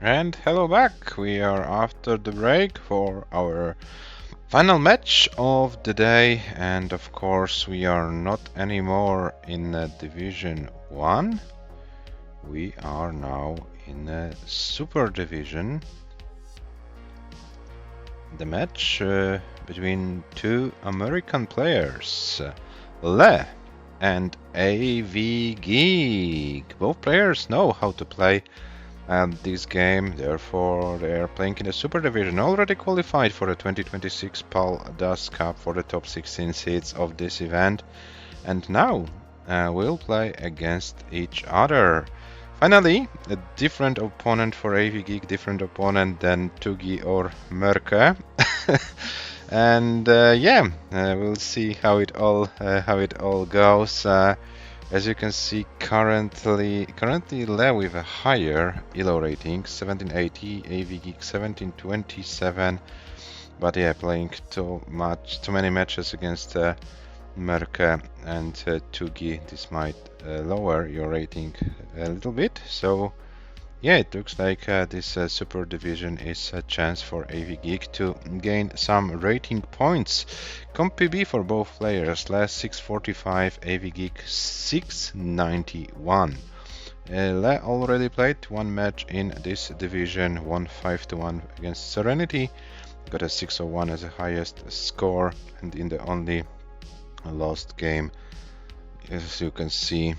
And hello back! We are after the break for our final match of the day, and of course we are not anymore in Division 1. We are now in Super Division. The match between two American players, Le and AVGEEK. Both players know how to play this game, therefore they are playing in the Super Division, already qualified for the 2026 PAL-DAS Cup for the top 16 seeds of this event, and now we'll play against each other. Finally, a different opponent for AVGEEK, different opponent than Tugi or Merke. And we'll see how it all goes. As you can see, currently Le with a higher ELO rating, 1780, AVGEEK 1727. But yeah, playing too many matches against Merke and Tugi, this might lower your rating a little bit. So yeah, it looks like this Super Division is a chance for AVGEEK to gain some rating points. Comp PB for both players, last 645, AVGEEK 691. Le already played one match in this division, won 5-1 against Serenity, got a 601 as the highest score, and in the only lost game, as you can see,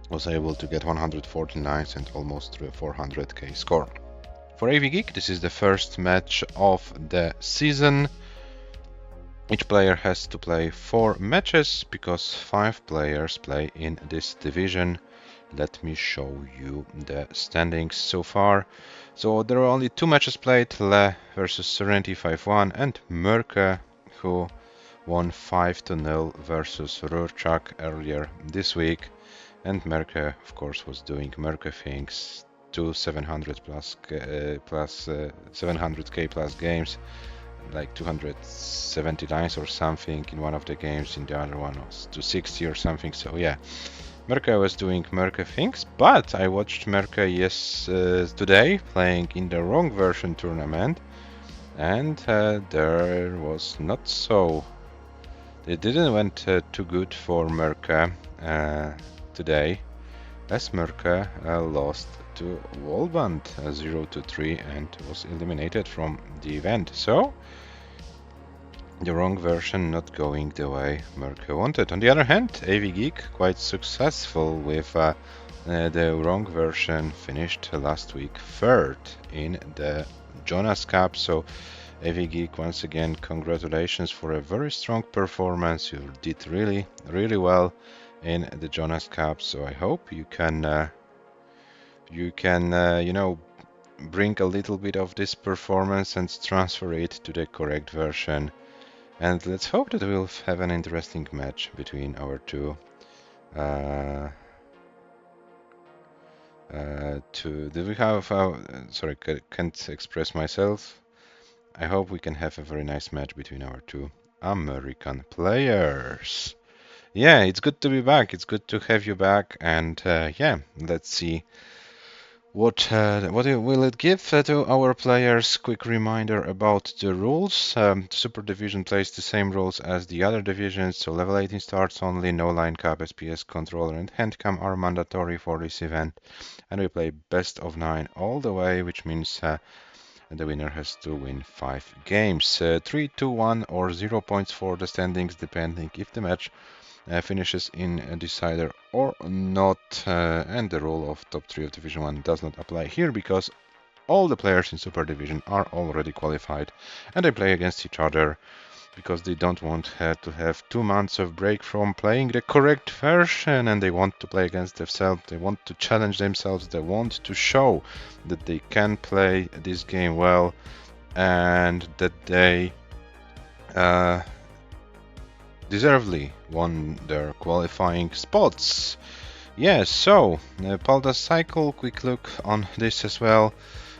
was able to get 149 and almost 400k score. For AVGEEK, this is the first match of the season. Each player has to play 4 matches because 5 players play in this division. Let me show you the standings so far. So there are only 2 matches played, Le versus Serenity 5-1 and Merke, who won 5-0 versus Rurchak earlier this week. And Merke, of course, was doing Merke things, 700k plus games, like 279 or something in one of the games, in the other one was 260 or something. So yeah, Merke was doing Merke things, but I watched Merke today playing in the wrong version tournament, and there was not so. It didn't went too good for Merke today, as Merke lost to Wallband 0-3 and was eliminated from the event. So the wrong version not going the way Merke wanted. On the other hand, AVGEEK quite successful with the wrong version, finished last week 3rd in the Jonas Cup. So AVGEEK, once again, congratulations for a very strong performance. You did really well in the Jonas Cup, so I hope you can bring a little bit of this performance and transfer it to the correct version. And let's hope that we'll have an interesting match between our two. Sorry, can't express myself. I hope we can have a very nice match between our two American players. Yeah, it's good to be back. It's good to have you back, and yeah, let's see what will it give to our players. Quick reminder about the rules. Super Division plays the same rules as the other divisions, so level 18 starts only, no line cap, SPS controller and handcam are mandatory for this event, and we play best of 9 all the way, which means the winner has to win 5 games. 3, 2, 1 or 0 points for the standings, depending if the match finishes in a decider or not, and the rule of top 3 of Division 1 does not apply here because all the players in Super Division are already qualified and they play against each other because they don't want to have 2 months of break from playing the correct version, and they want to play against themselves, they want to challenge themselves, they want to show that they can play this game well and that they deservedly won their qualifying spots. Yeah, so PAL-DAS cycle, quick look on this as well.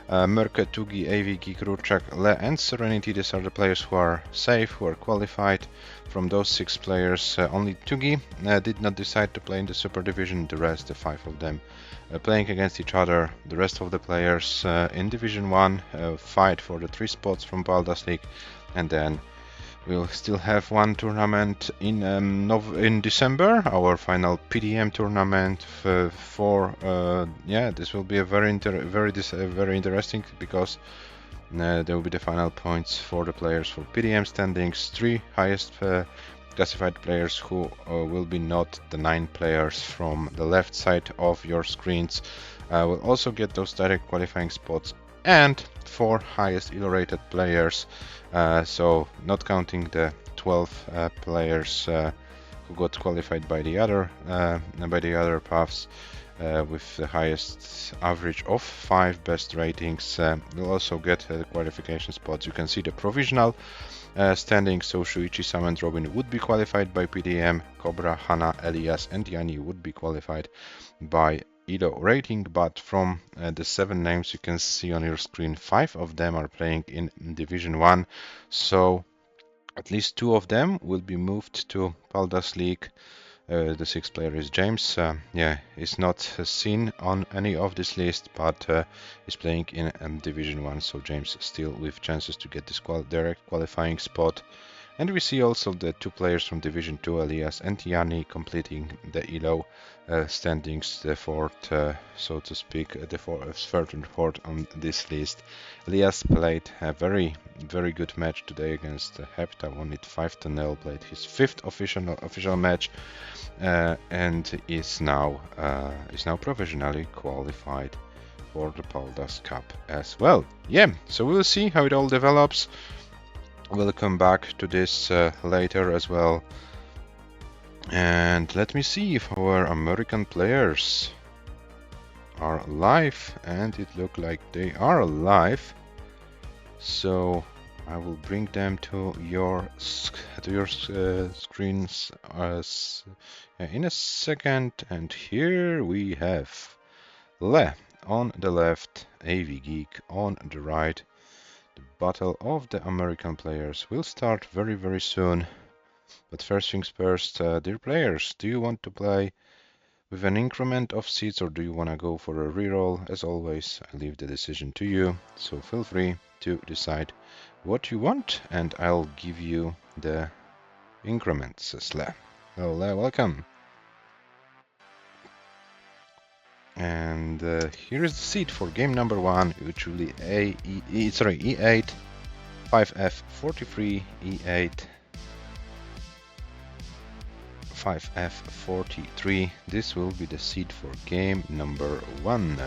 Murke, Tugi, AVGEEK, Ruchak, Le and Serenity. These are the players who are safe, who are qualified. From those 6 players, only Tugi did not decide to play in the Super Division. The rest, the 5 of them, playing against each other. The rest of the players in Division 1 fight for the 3 spots from Paldastetris, and then we'll still have one tournament in December, our final PDM tournament this will be a very interesting, because there will be the final points for the players for PDM standings. 3 highest classified players who will be not the 9 players from the left side of your screens will also get those direct qualifying spots, and 4 highest elo rated players, so not counting the 12 players who got qualified by the other paths with the highest average of 5 best ratings, will also get qualification spots. You can see the provisional standings. So Shuichi, Sam and Robin would be qualified by PDM, Cobra, Hana, Elias and Yanni would be qualified by elo rating, but from the 7 names you can see on your screen, 5 of them are playing in Division 1, so at least 2 of them will be moved to Paldas League. The 6th player is James. He's not seen on any of this list, but is playing in Division 1, so James still with chances to get this direct qualifying spot. And we see also the 2 players from Division 2, Elias and Yanni, completing the elo standings, the 4th, so to speak, the 3rd and 4th on this list. Elias played a very good match today against Hepta, won it 5-0, played his 5th official match, and is now provisionally qualified for the Paldas Cup as well. So we'll see how it all develops. We'll come back to this later as well. And let me see if our American players are live, and it looks like they are live. So I will bring them to your screens in a second. And here we have Le on the left, AVGEEK on the right. The battle of the American players will start very soon. But first things first, dear players, do you want to play with an increment of seats, or do you want to go for a reroll? As always, I leave the decision to you, so feel free to decide what you want, and I'll give you the increments. Hello, welcome. And here is the seed for game number 1, usually E8, 5F43, E8, 5F43. This will be the seed for game number 1.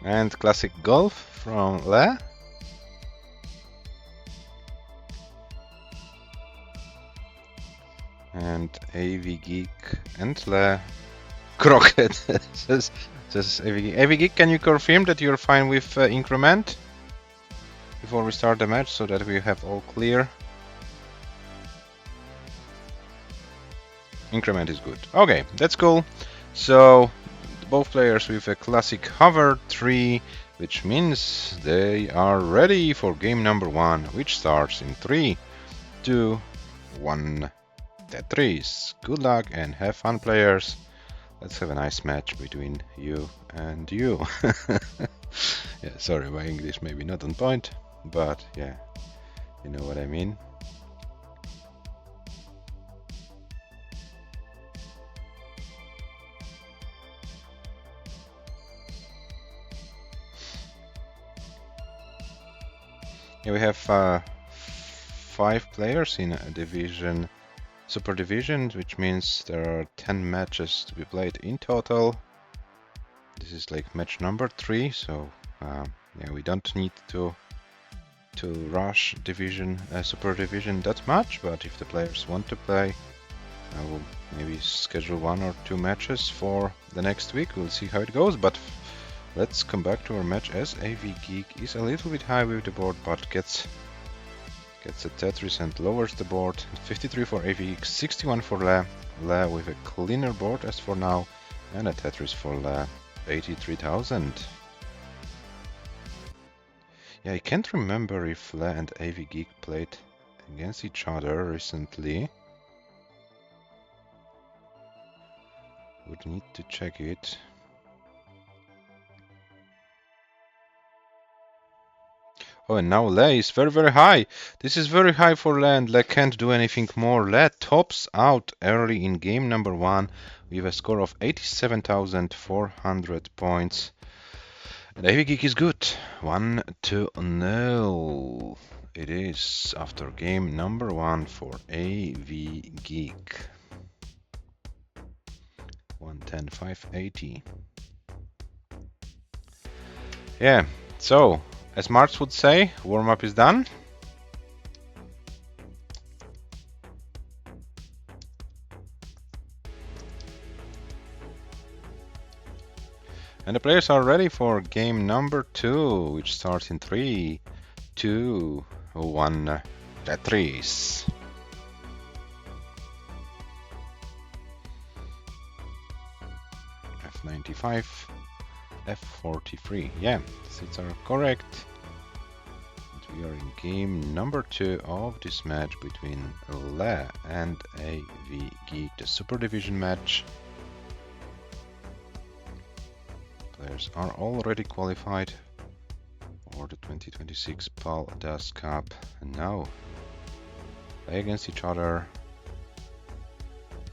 And classic golf from Le. And AVGEEK and Le. Crockett says AVGEEK. AVGEEK, can you confirm that you're fine with increment before we start the match, so that we have all clear? Increment is good. Okay, that's cool. So both players with a classic hover 3, which means they are ready for game number 1, which starts in 3, 2, 1. Tetris. Good luck and have fun, players. Let's have a nice match between you and you. Yeah, sorry, my English maybe not on point, but yeah, you know what I mean. Yeah, we have 5 players in a division, Super Division, which means there are 10 matches to be played in total. This is like match number 3, so Yeah, we don't need to rush super division that much, but if the players want to play, I will maybe schedule 1 or 2 matches for the next week. We'll see how it goes, but let's come back to our match as AVGEEK is a little bit high with the board, but gets a Tetris and lowers the board. 53 for AVGEEK, 61 for Le. Le with a cleaner board as for now, and a Tetris for Le, 83,000. Yeah, I can't remember if Le and AVGEEK played against each other recently. Would need to check it. Oh, and now Le is very, very high. This is very high for Le, and Le can't do anything more. Le tops out early in game number 1 with a score of 87,400 points. And AVGEEK is good. 1-0. It is after game number 1 for AVGEEK. 110,580. Yeah, so as Marx would say, warm-up is done. And the players are ready for game number 2, which starts in 3, 2, 1, Tetris. F95, F43. Yeah, seats are correct. And we are in game number 2 of this match between Le and AVGEEK, the Super Division match. Players are already qualified for the 2026 PALDAS Cup and now play against each other,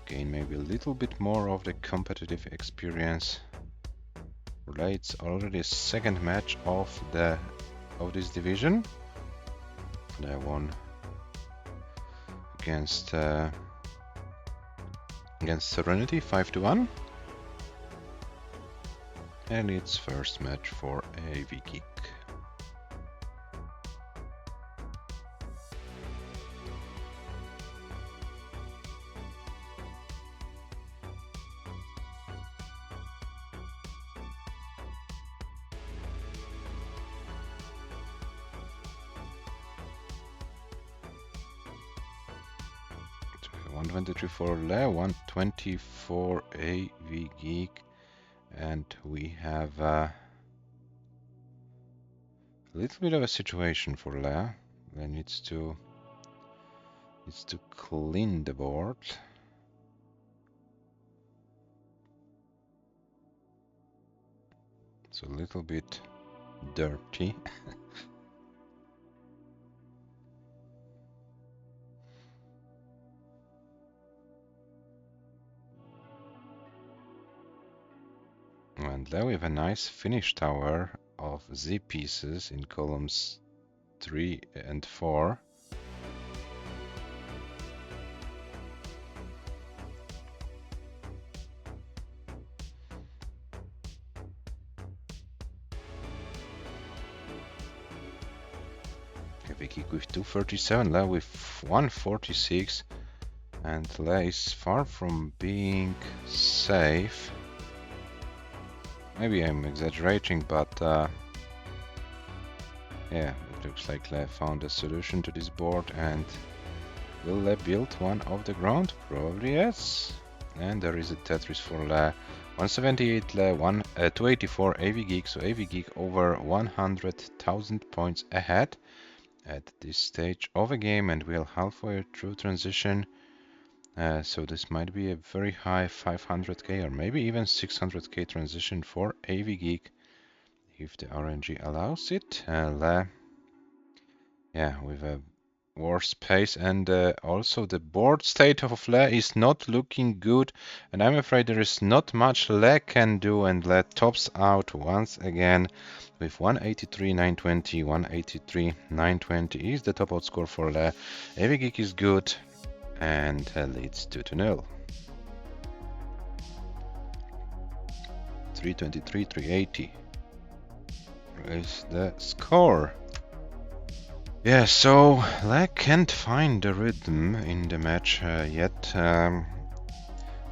gain maybe a little bit more of the competitive experience. It's already a second match of this division. They won against Serenity 5-1. And it's first match for AVGEEK. So 123 for Le, 120 for AVGEEK. And we have a little bit of a situation for Le. Le needs to clean the board. It's a little bit dirty. And there we have a nice finish tower of Z pieces in columns 3 and 4. AVGEEK with 237, Le with 146, and Le is far from being safe. Maybe I'm exaggerating, but yeah, it looks like Le found a solution to this board. And will Le build one off the ground? Probably yes. And there is a Tetris for Le. 178 Le, 284 AVGEEK, so AVGEEK over 100,000 points ahead at this stage of a game, and we are halfway through transition. So this might be a very high 500k or maybe even 600k transition for AVGEEK if the RNG allows it. Le, yeah, with a worse pace, and also the board state of Le is not looking good, and I'm afraid there is not much Le can do, and Le tops out once again with 183,920. 183,920 is the top out score for Le. AVGEEK is good and leads 2-0. 323, 380. is the score. Yeah, so I can't find the rhythm in the match yet.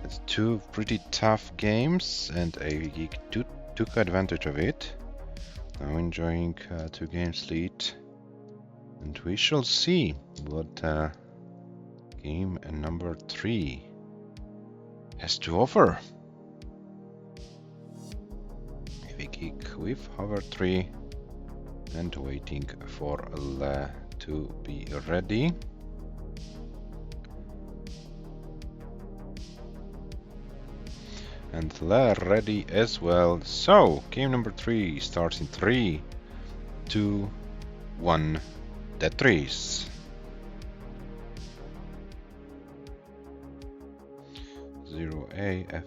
It's two pretty tough games, and AVGEEK took advantage of it. Now enjoying 2 games lead, and we shall see what game number 3 has to offer. AVGEEK with hover 3 and waiting for Le to be ready. And Le ready as well. So game number 3 starts in 3, 2, 1, Tetris. 0A,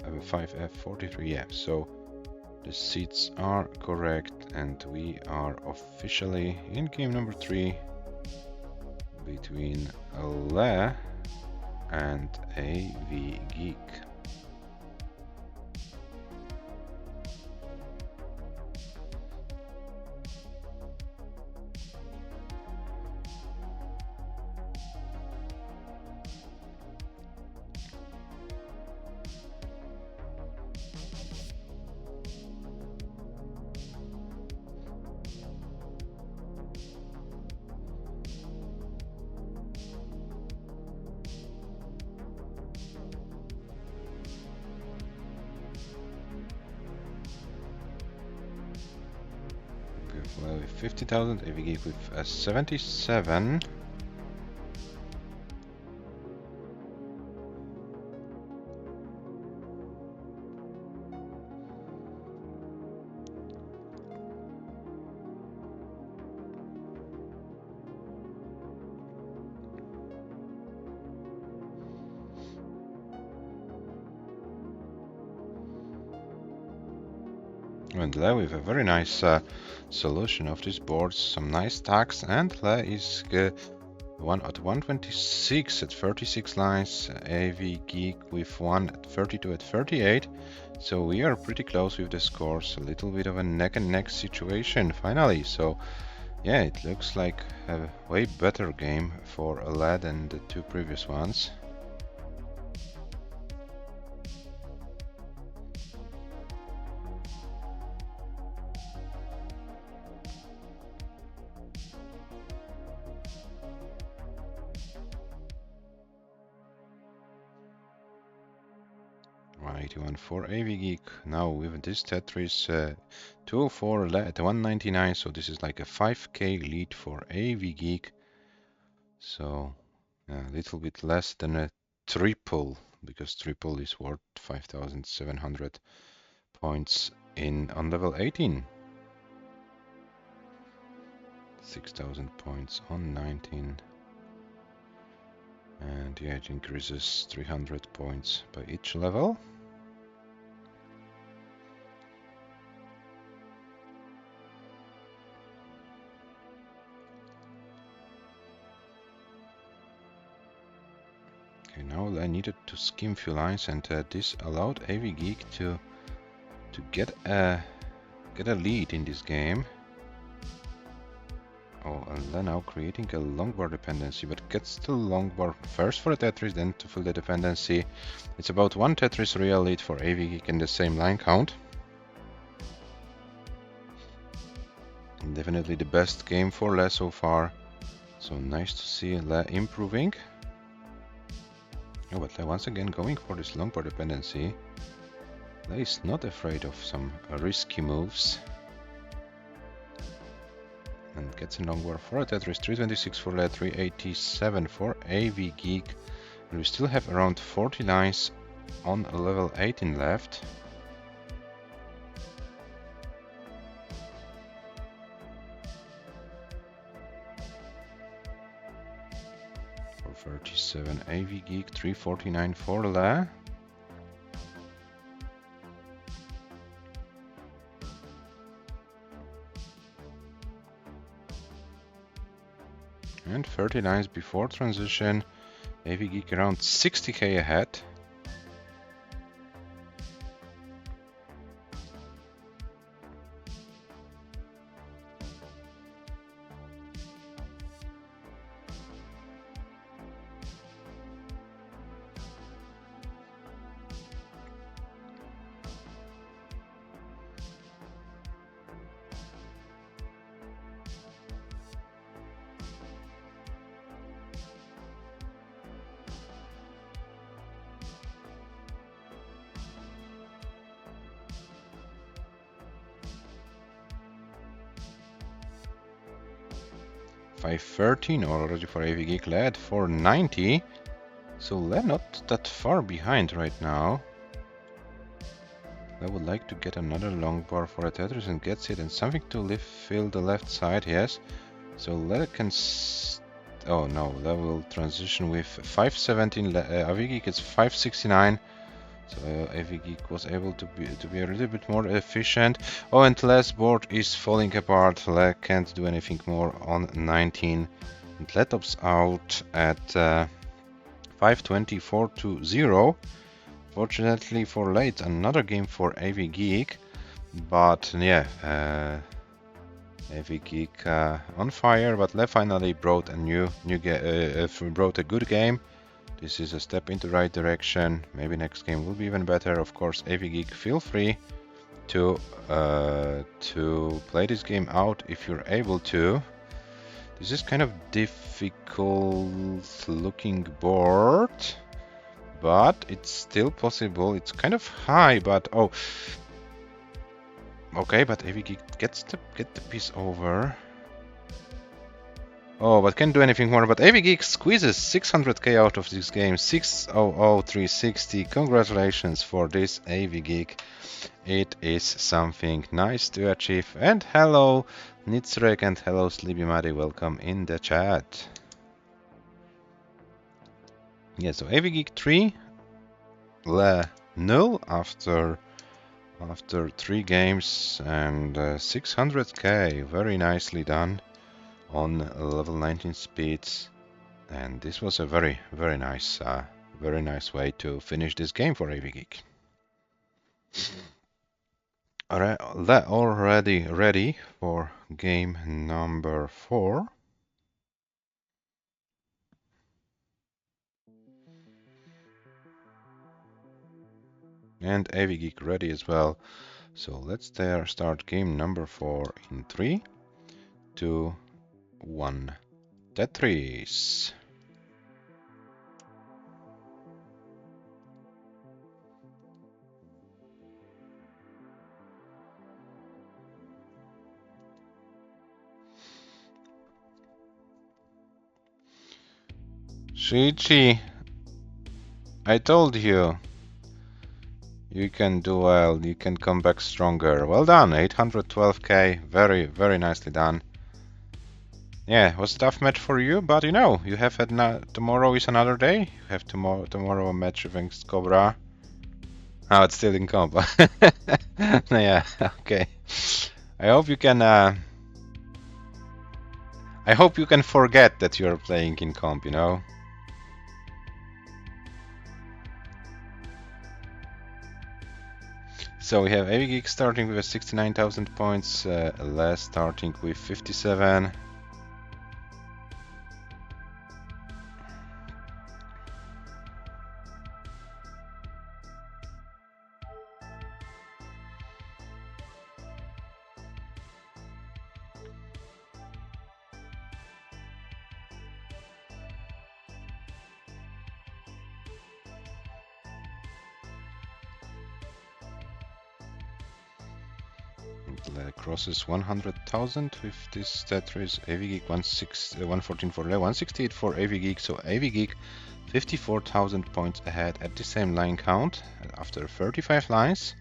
F5, F43, yeah, so the seats are correct and we are officially in game number 3 between Le and AVGEEK. With 50,000, AVGEEK with 77. And Le with a very nice solution of this board, some nice stacks, and Le is one at 126 at 36 lines, AVGEEK with one at 32 at 38, so we are pretty close with the scores, a little bit of a neck and neck situation finally. So yeah, it looks like a way better game for Le than the 2 previous ones. For AVGEEK now with this Tetris 204 at 199, so this is like a 5k lead for AVGEEK, so a little bit less than a triple, because triple is worth 5,700 points on level 18, 6,000 points on 19, and yeah, it increases 300 points by each level. Okay, now I needed to skim few lines, and this allowed AVGEEK to get a lead in this game. Oh, and then now creating a long bar dependency, but gets the long bar first for the Tetris, then to fill the dependency. It's about 1 Tetris real lead for AVGEEK in the same line count. And definitely the best game for Le so far. So nice to see Le improving. Oh, but Le once again going for this long bar dependency. Le is not afraid of some risky moves. And gets a long bar for a Tetris, 326 for Le, 387 for AVGEEK. And we still have around 40 lines on level 18 left. For 37 AVGEEK, 349 for Le. And 30 lines before transition, AVGEEK around 60k ahead. 513 already for AVGEEK, led 490. So Le not that far behind right now. I would like to get another long bar for a Tetris and gets it, and something to fill the left side, yes. So Le can... oh no, Le will transition with 517, AVGEEK is 569. So AVGEEK was able to be a little bit more efficient. Oh, and Le's board is falling apart. Le can't do anything more on 19. And Le tops out at 524 to 0. Fortunately for Le, it's another game for AVGEEK. But yeah, AVGEEK on fire. But Le finally brought a good game. This is a step in the right direction. Maybe next game will be even better. Of course, AVGEEK, feel free to play this game out if you're able to. This is kind of difficult looking board, but it's still possible. It's kind of high, but oh, okay. But AVGEEK get the piece over. Oh, but can't do anything more. But AVGEEK squeezes 600k out of this game. 600,360. Congratulations for this, AVGEEK. It is something nice to achieve. And hello, Nitzrek, and hello, Sleepy Muddy. Welcome in the chat. Yeah, so AVGEEK 3, Le 0 after 3 games, and 600k. Very nicely done on level 19 speeds, and this was a very nice way to finish this game for AVGEEK. Already ready for game number 4. And AVGEEK ready as well. So let's start game number 4 in 3, 2, 1. Tetris. Shuichi, I told you. You can do well, you can come back stronger. Well done, 812k, very nicely done. Yeah, it was a tough match for you, but you know, you have tomorrow is another day. You have tomorrow a match against Cobra. Oh, it's still in comp. Yeah, okay. I hope you can forget that you're playing in comp, you know? So we have AVGEEK starting with 69,000 points, Les starting with 57. Crosses 100,000 with this Tetris. AVGEEK 114 for Le, 168 for AVGEEK. So AVGEEK 54,000 points ahead at the same line count after 35 lines.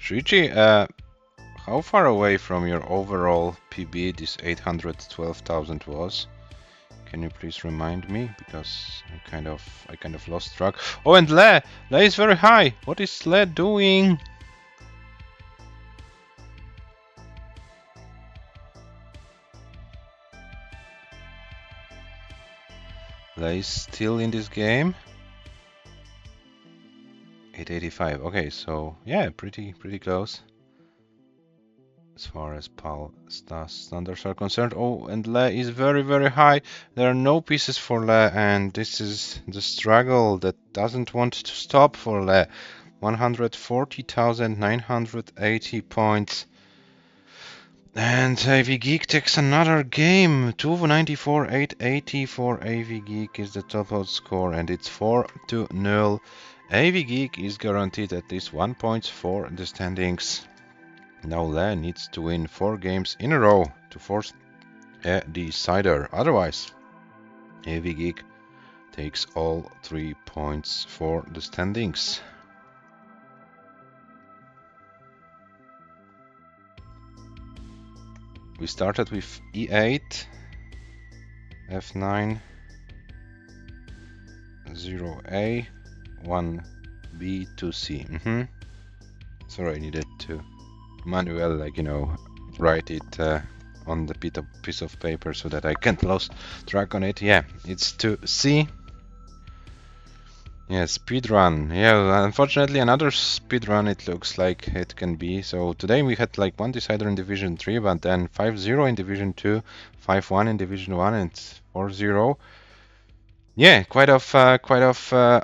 Shuichi, how far away from your overall PB this 812,000 was? Can you please remind me, because I kind of lost track. Oh, and Le is very high. What is Le doing? Le is still in this game. 885. Okay, so yeah, pretty close as far as PAL standards are concerned. Oh, and Le is very high. There are no pieces for Le, and this is the struggle that doesn't want to stop for Le. 140,980 points. And AVGEEK takes another game. 294, 880 for AVGEEK is the top out score, and it's 4-0. AVGEEK is guaranteed at least 1 point for the standings. Now Le needs to win 4 games in a row to force a decider. Otherwise, AVGEEK takes all 3 points for the standings. We started with E8, F9, 0A, 1B, 2C. Sorry, I needed to manually, write it on the piece of paper so that I can't lose track on it. Yeah, it's 2C. Yeah, speedrun. Yeah, unfortunately another speedrun it looks like it can be. So today we had like one decider in Division 3, but then 5-0 in Division 2, 5-1 in Division 1, and 4-0. Yeah, quite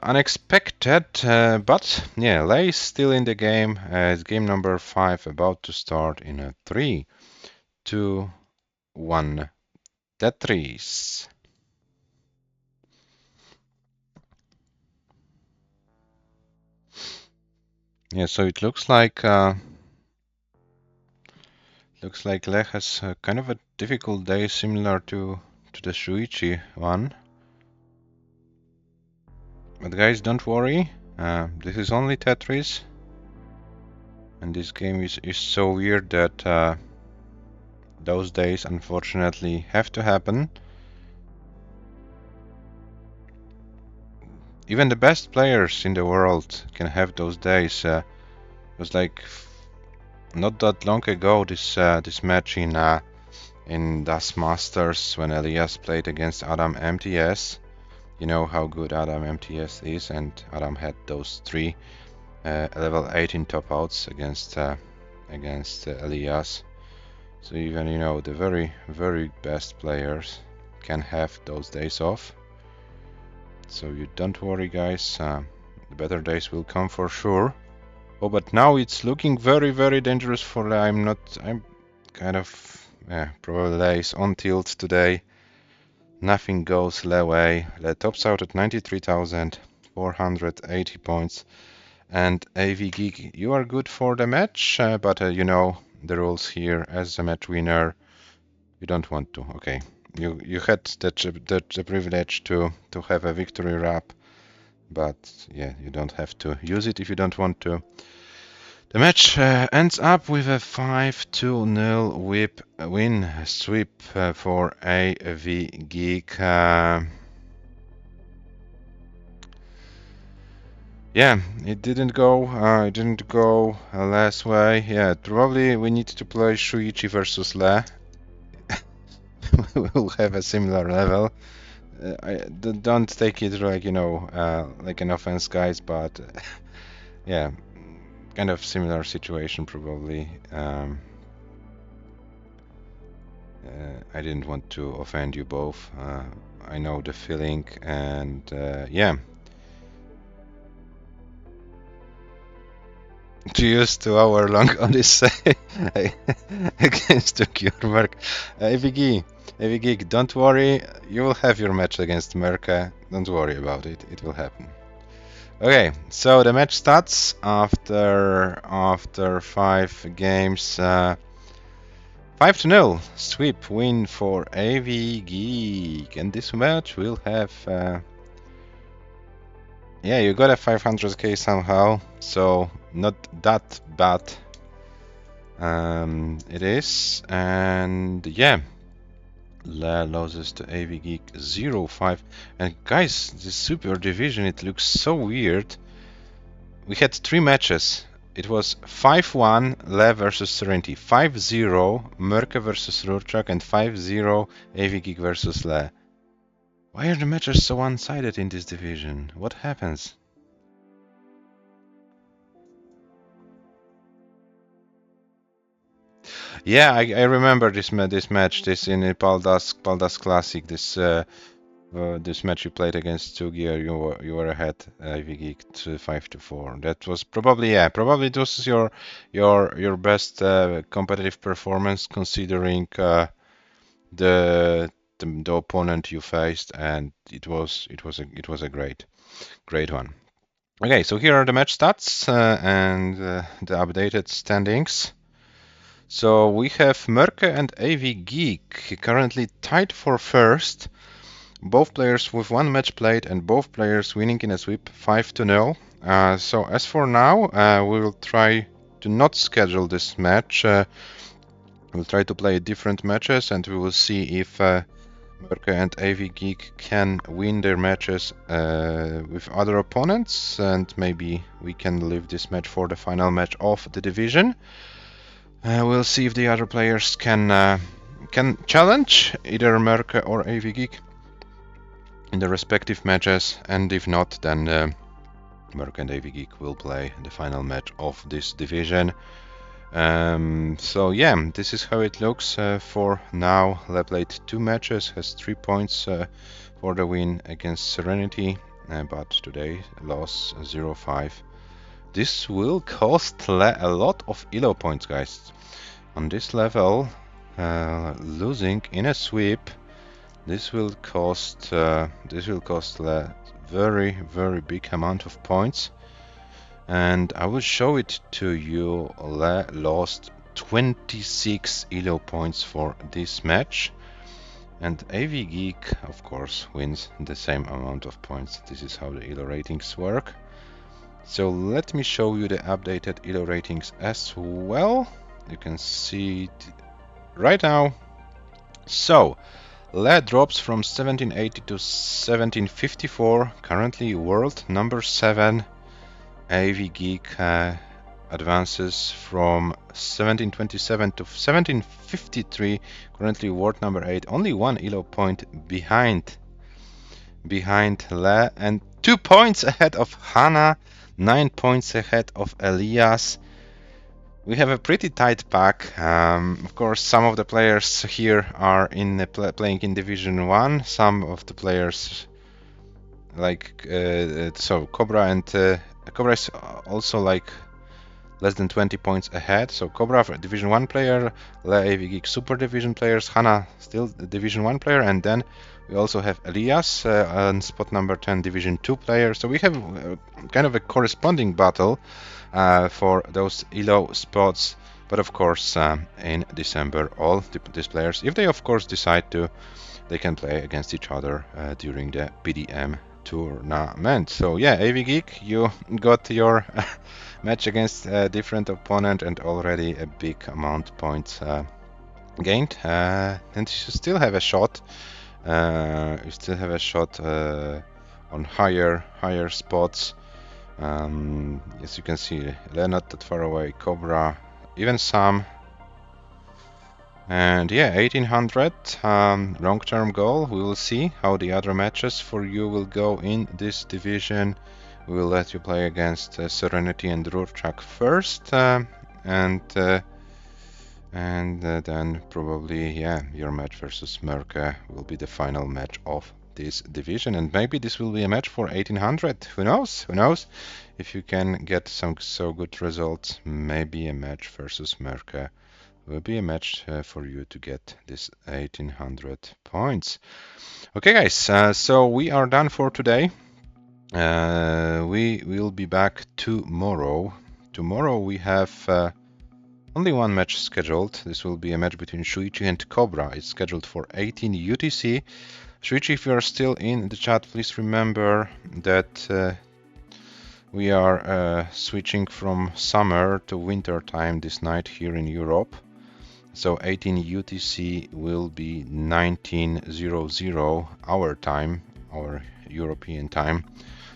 unexpected, but yeah, Lei is still in the game. It's game number 5 about to start in a 3, 2, 1. Tetris. Yeah, so it looks like Lech has kind of a difficult day, similar to the SHUICHI one. But guys, don't worry. This is only Tetris, and this game is so weird that those days unfortunately have to happen. Even the best players in the world can have those days. It was like not that long ago this match in Das Masters when Elias played against Adam MTS. You know how good Adam MTS is, and Adam had those 3 level 18 top outs against Elias. So even the very best players can have those days off. So you don't worry, guys. The better days will come for sure. Oh, but now it's looking very dangerous for I'm kind of probably Le's on tilt today. Nothing goes Le way. Le tops out at 93,480 points. And AVGEEK, you are good for the match, but you know the rules here. As a match winner, you don't want to. Okay, you had the privilege to have a victory rap, but yeah, you don't have to use it if you don't want to. The match ends up with a 5-2-0 whip win sweep for AVGEEK. Yeah, it didn't go. Last way. Yeah, probably we need to play SHUICHI versus Le. We'll have a similar level. Don't take it like like an offense, guys, but yeah, kind of similar situation probably. I didn't want to offend you both. I know the feeling, and yeah. To use 2 hour long on this against the Merck. AVGEEK, don't worry, you will have your match against Merck. Don't worry about it, it will happen. Okay, so the match starts after 5 games. 5-0 sweep win for AVGEEK, and this match will have yeah, you got a 500k somehow, so not that bad. It is, and yeah, Le loses to AVGEEK 0-5. And guys, this super division, it looks so weird. We had 3 matches. It was 5-1 Le versus Serenity, 5-0 Merke versus Rurchak, and 5-0 AVGEEK versus Le. Why are the matches so one-sided in this division? What happens? Yeah, I remember this match, this in Paldas Classic, this this match you played against Tugia, you were ahead AVGEEK 5-4. That was probably it was your best competitive performance considering the opponent you faced, and it was a great one. Okay, so here are the match stats and the updated standings. So we have Mörke and AVGEEK currently tied for first. Both players with one match played and both players winning in a sweep 5-0. So as for now, we will try to not schedule this match. We'll try to play different matches and we will see if Mörke and AVGEEK can win their matches with other opponents, and maybe we can leave this match for the final match of the division. We'll see if the other players can challenge either Mörke or AVGEEK in the respective matches, and if not, then Mörke and AVGEEK will play the final match of this division. So yeah, this is how it looks for now. Le played 2 matches, has 3 points for the win against Serenity, but today lost 0-5. This will cost Le a lot of ELO points, guys. On this level, losing in a sweep, this will cost Le very big amount of points. And I will show it to you. Le lost 26 ELO points for this match, and AVGEEK of course wins the same amount of points. This is how the ELO ratings work. So let me show you the updated ELO ratings as well. You can see it right now. So Le drops from 1780 to 1754, currently world number 7. AVGEEK advances from 1727 to 1753, currently world number 8, only 1 ELO point behind Le, and 2 points ahead of HANA, 9 points ahead of Elias. We have a pretty tight pack. Of course, some of the players here are playing in Division 1. Some of the players, like so Cobra is also like less than 20 points ahead. So Cobra, Division 1 player, Le AVGEEK Super Division players, HANA still the Division 1 player, and then we also have Elias on spot number 10, Division 2 player. So we have kind of a corresponding battle for those ELO spots. But of course, in December, all these players, if they of course decide to, they can play against each other during the PDM tournament. So yeah, AVGEEK, you got your match against a different opponent and already a big amount of points gained, and you still have a shot. You still have a shot on higher spots. As you can see, they're not that far away. Cobra, even some. And yeah, 1800 long-term goal. We will see how the other matches for you will go in this division. We will let you play against Serenity and Rurchak first, and then probably, yeah, your match versus Mörke will be the final match of this division, and maybe this will be a match for 1800. Who knows? Who knows? If you can get some so good results, maybe a match versus Mörke will be a match for you to get this 1800 points. Okay, guys, so we are done for today. We will be back tomorrow. Tomorrow we have only one match scheduled. This will be a match between SHUICHI and Cobra. It's scheduled for 18 UTC. SHUICHI, if you are still in the chat, please remember that we are switching from summer to winter time this night here in Europe. So 18 UTC will be 19:00 our time, our European time.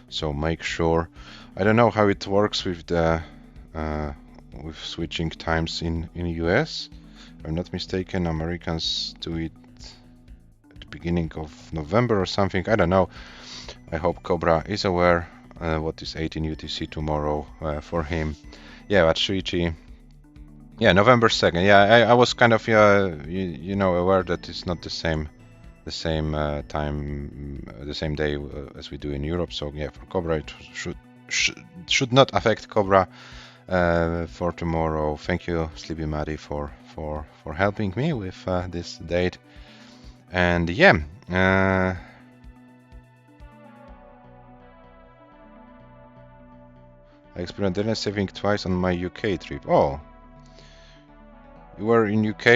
So make sure. I don't know how it works with the with switching times in US. If I'm not mistaken, Americans do it at the beginning of November or something. I don't know. I hope Cobra is aware what is 18 UTC tomorrow for him. Yeah, but SHUICHI. Yeah, November 2nd. Yeah, I was kind of you know aware that it's not the the same time, the same day as we do in Europe. So yeah, for Cobra it should not affect Cobra for tomorrow. Thank you, Sleepy Maddie, for helping me with this date. And yeah, I experienced daylight saving twice on my UK trip. Oh, you were in UK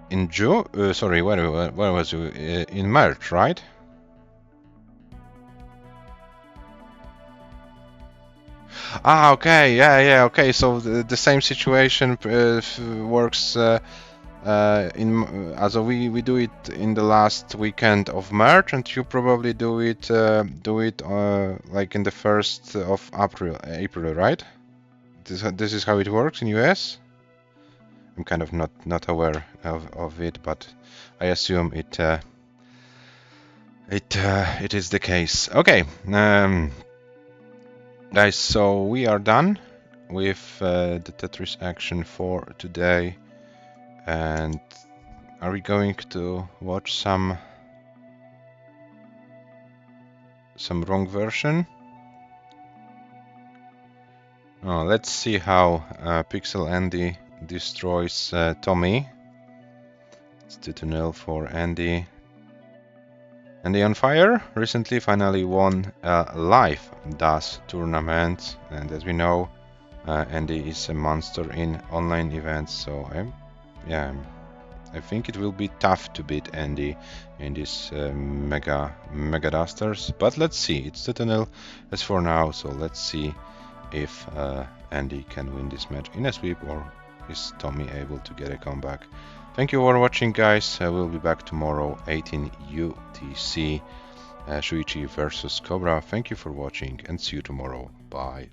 in June? Sorry, where was you? In March, right? Ah, okay, yeah, okay. So the same situation works as we do it in the last weekend of March, and you probably do it like in the 1st of April, right? This is how it works in US. I'm kind of not aware of it, but I assume it is the case. Okay, guys, so we are done with the Tetris action for today, and are we going to watch some wrong version? Oh, let's see how Pixel Andy destroys Tommy. It's 2-0 for Andy. Andy on fire recently finally won a live DAS tournament, and as we know, Andy is a monster in online events. So I think it will be tough to beat Andy in this mega dusters. But let's see. It's 2-0 as for now. So let's see if Andy can win this match in a sweep, or is Tommy able to get a comeback. Thank you for watching, guys. We'll be back tomorrow, 18 UTC, Shuichi versus Cobra. Thank you for watching, and see you tomorrow. Bye.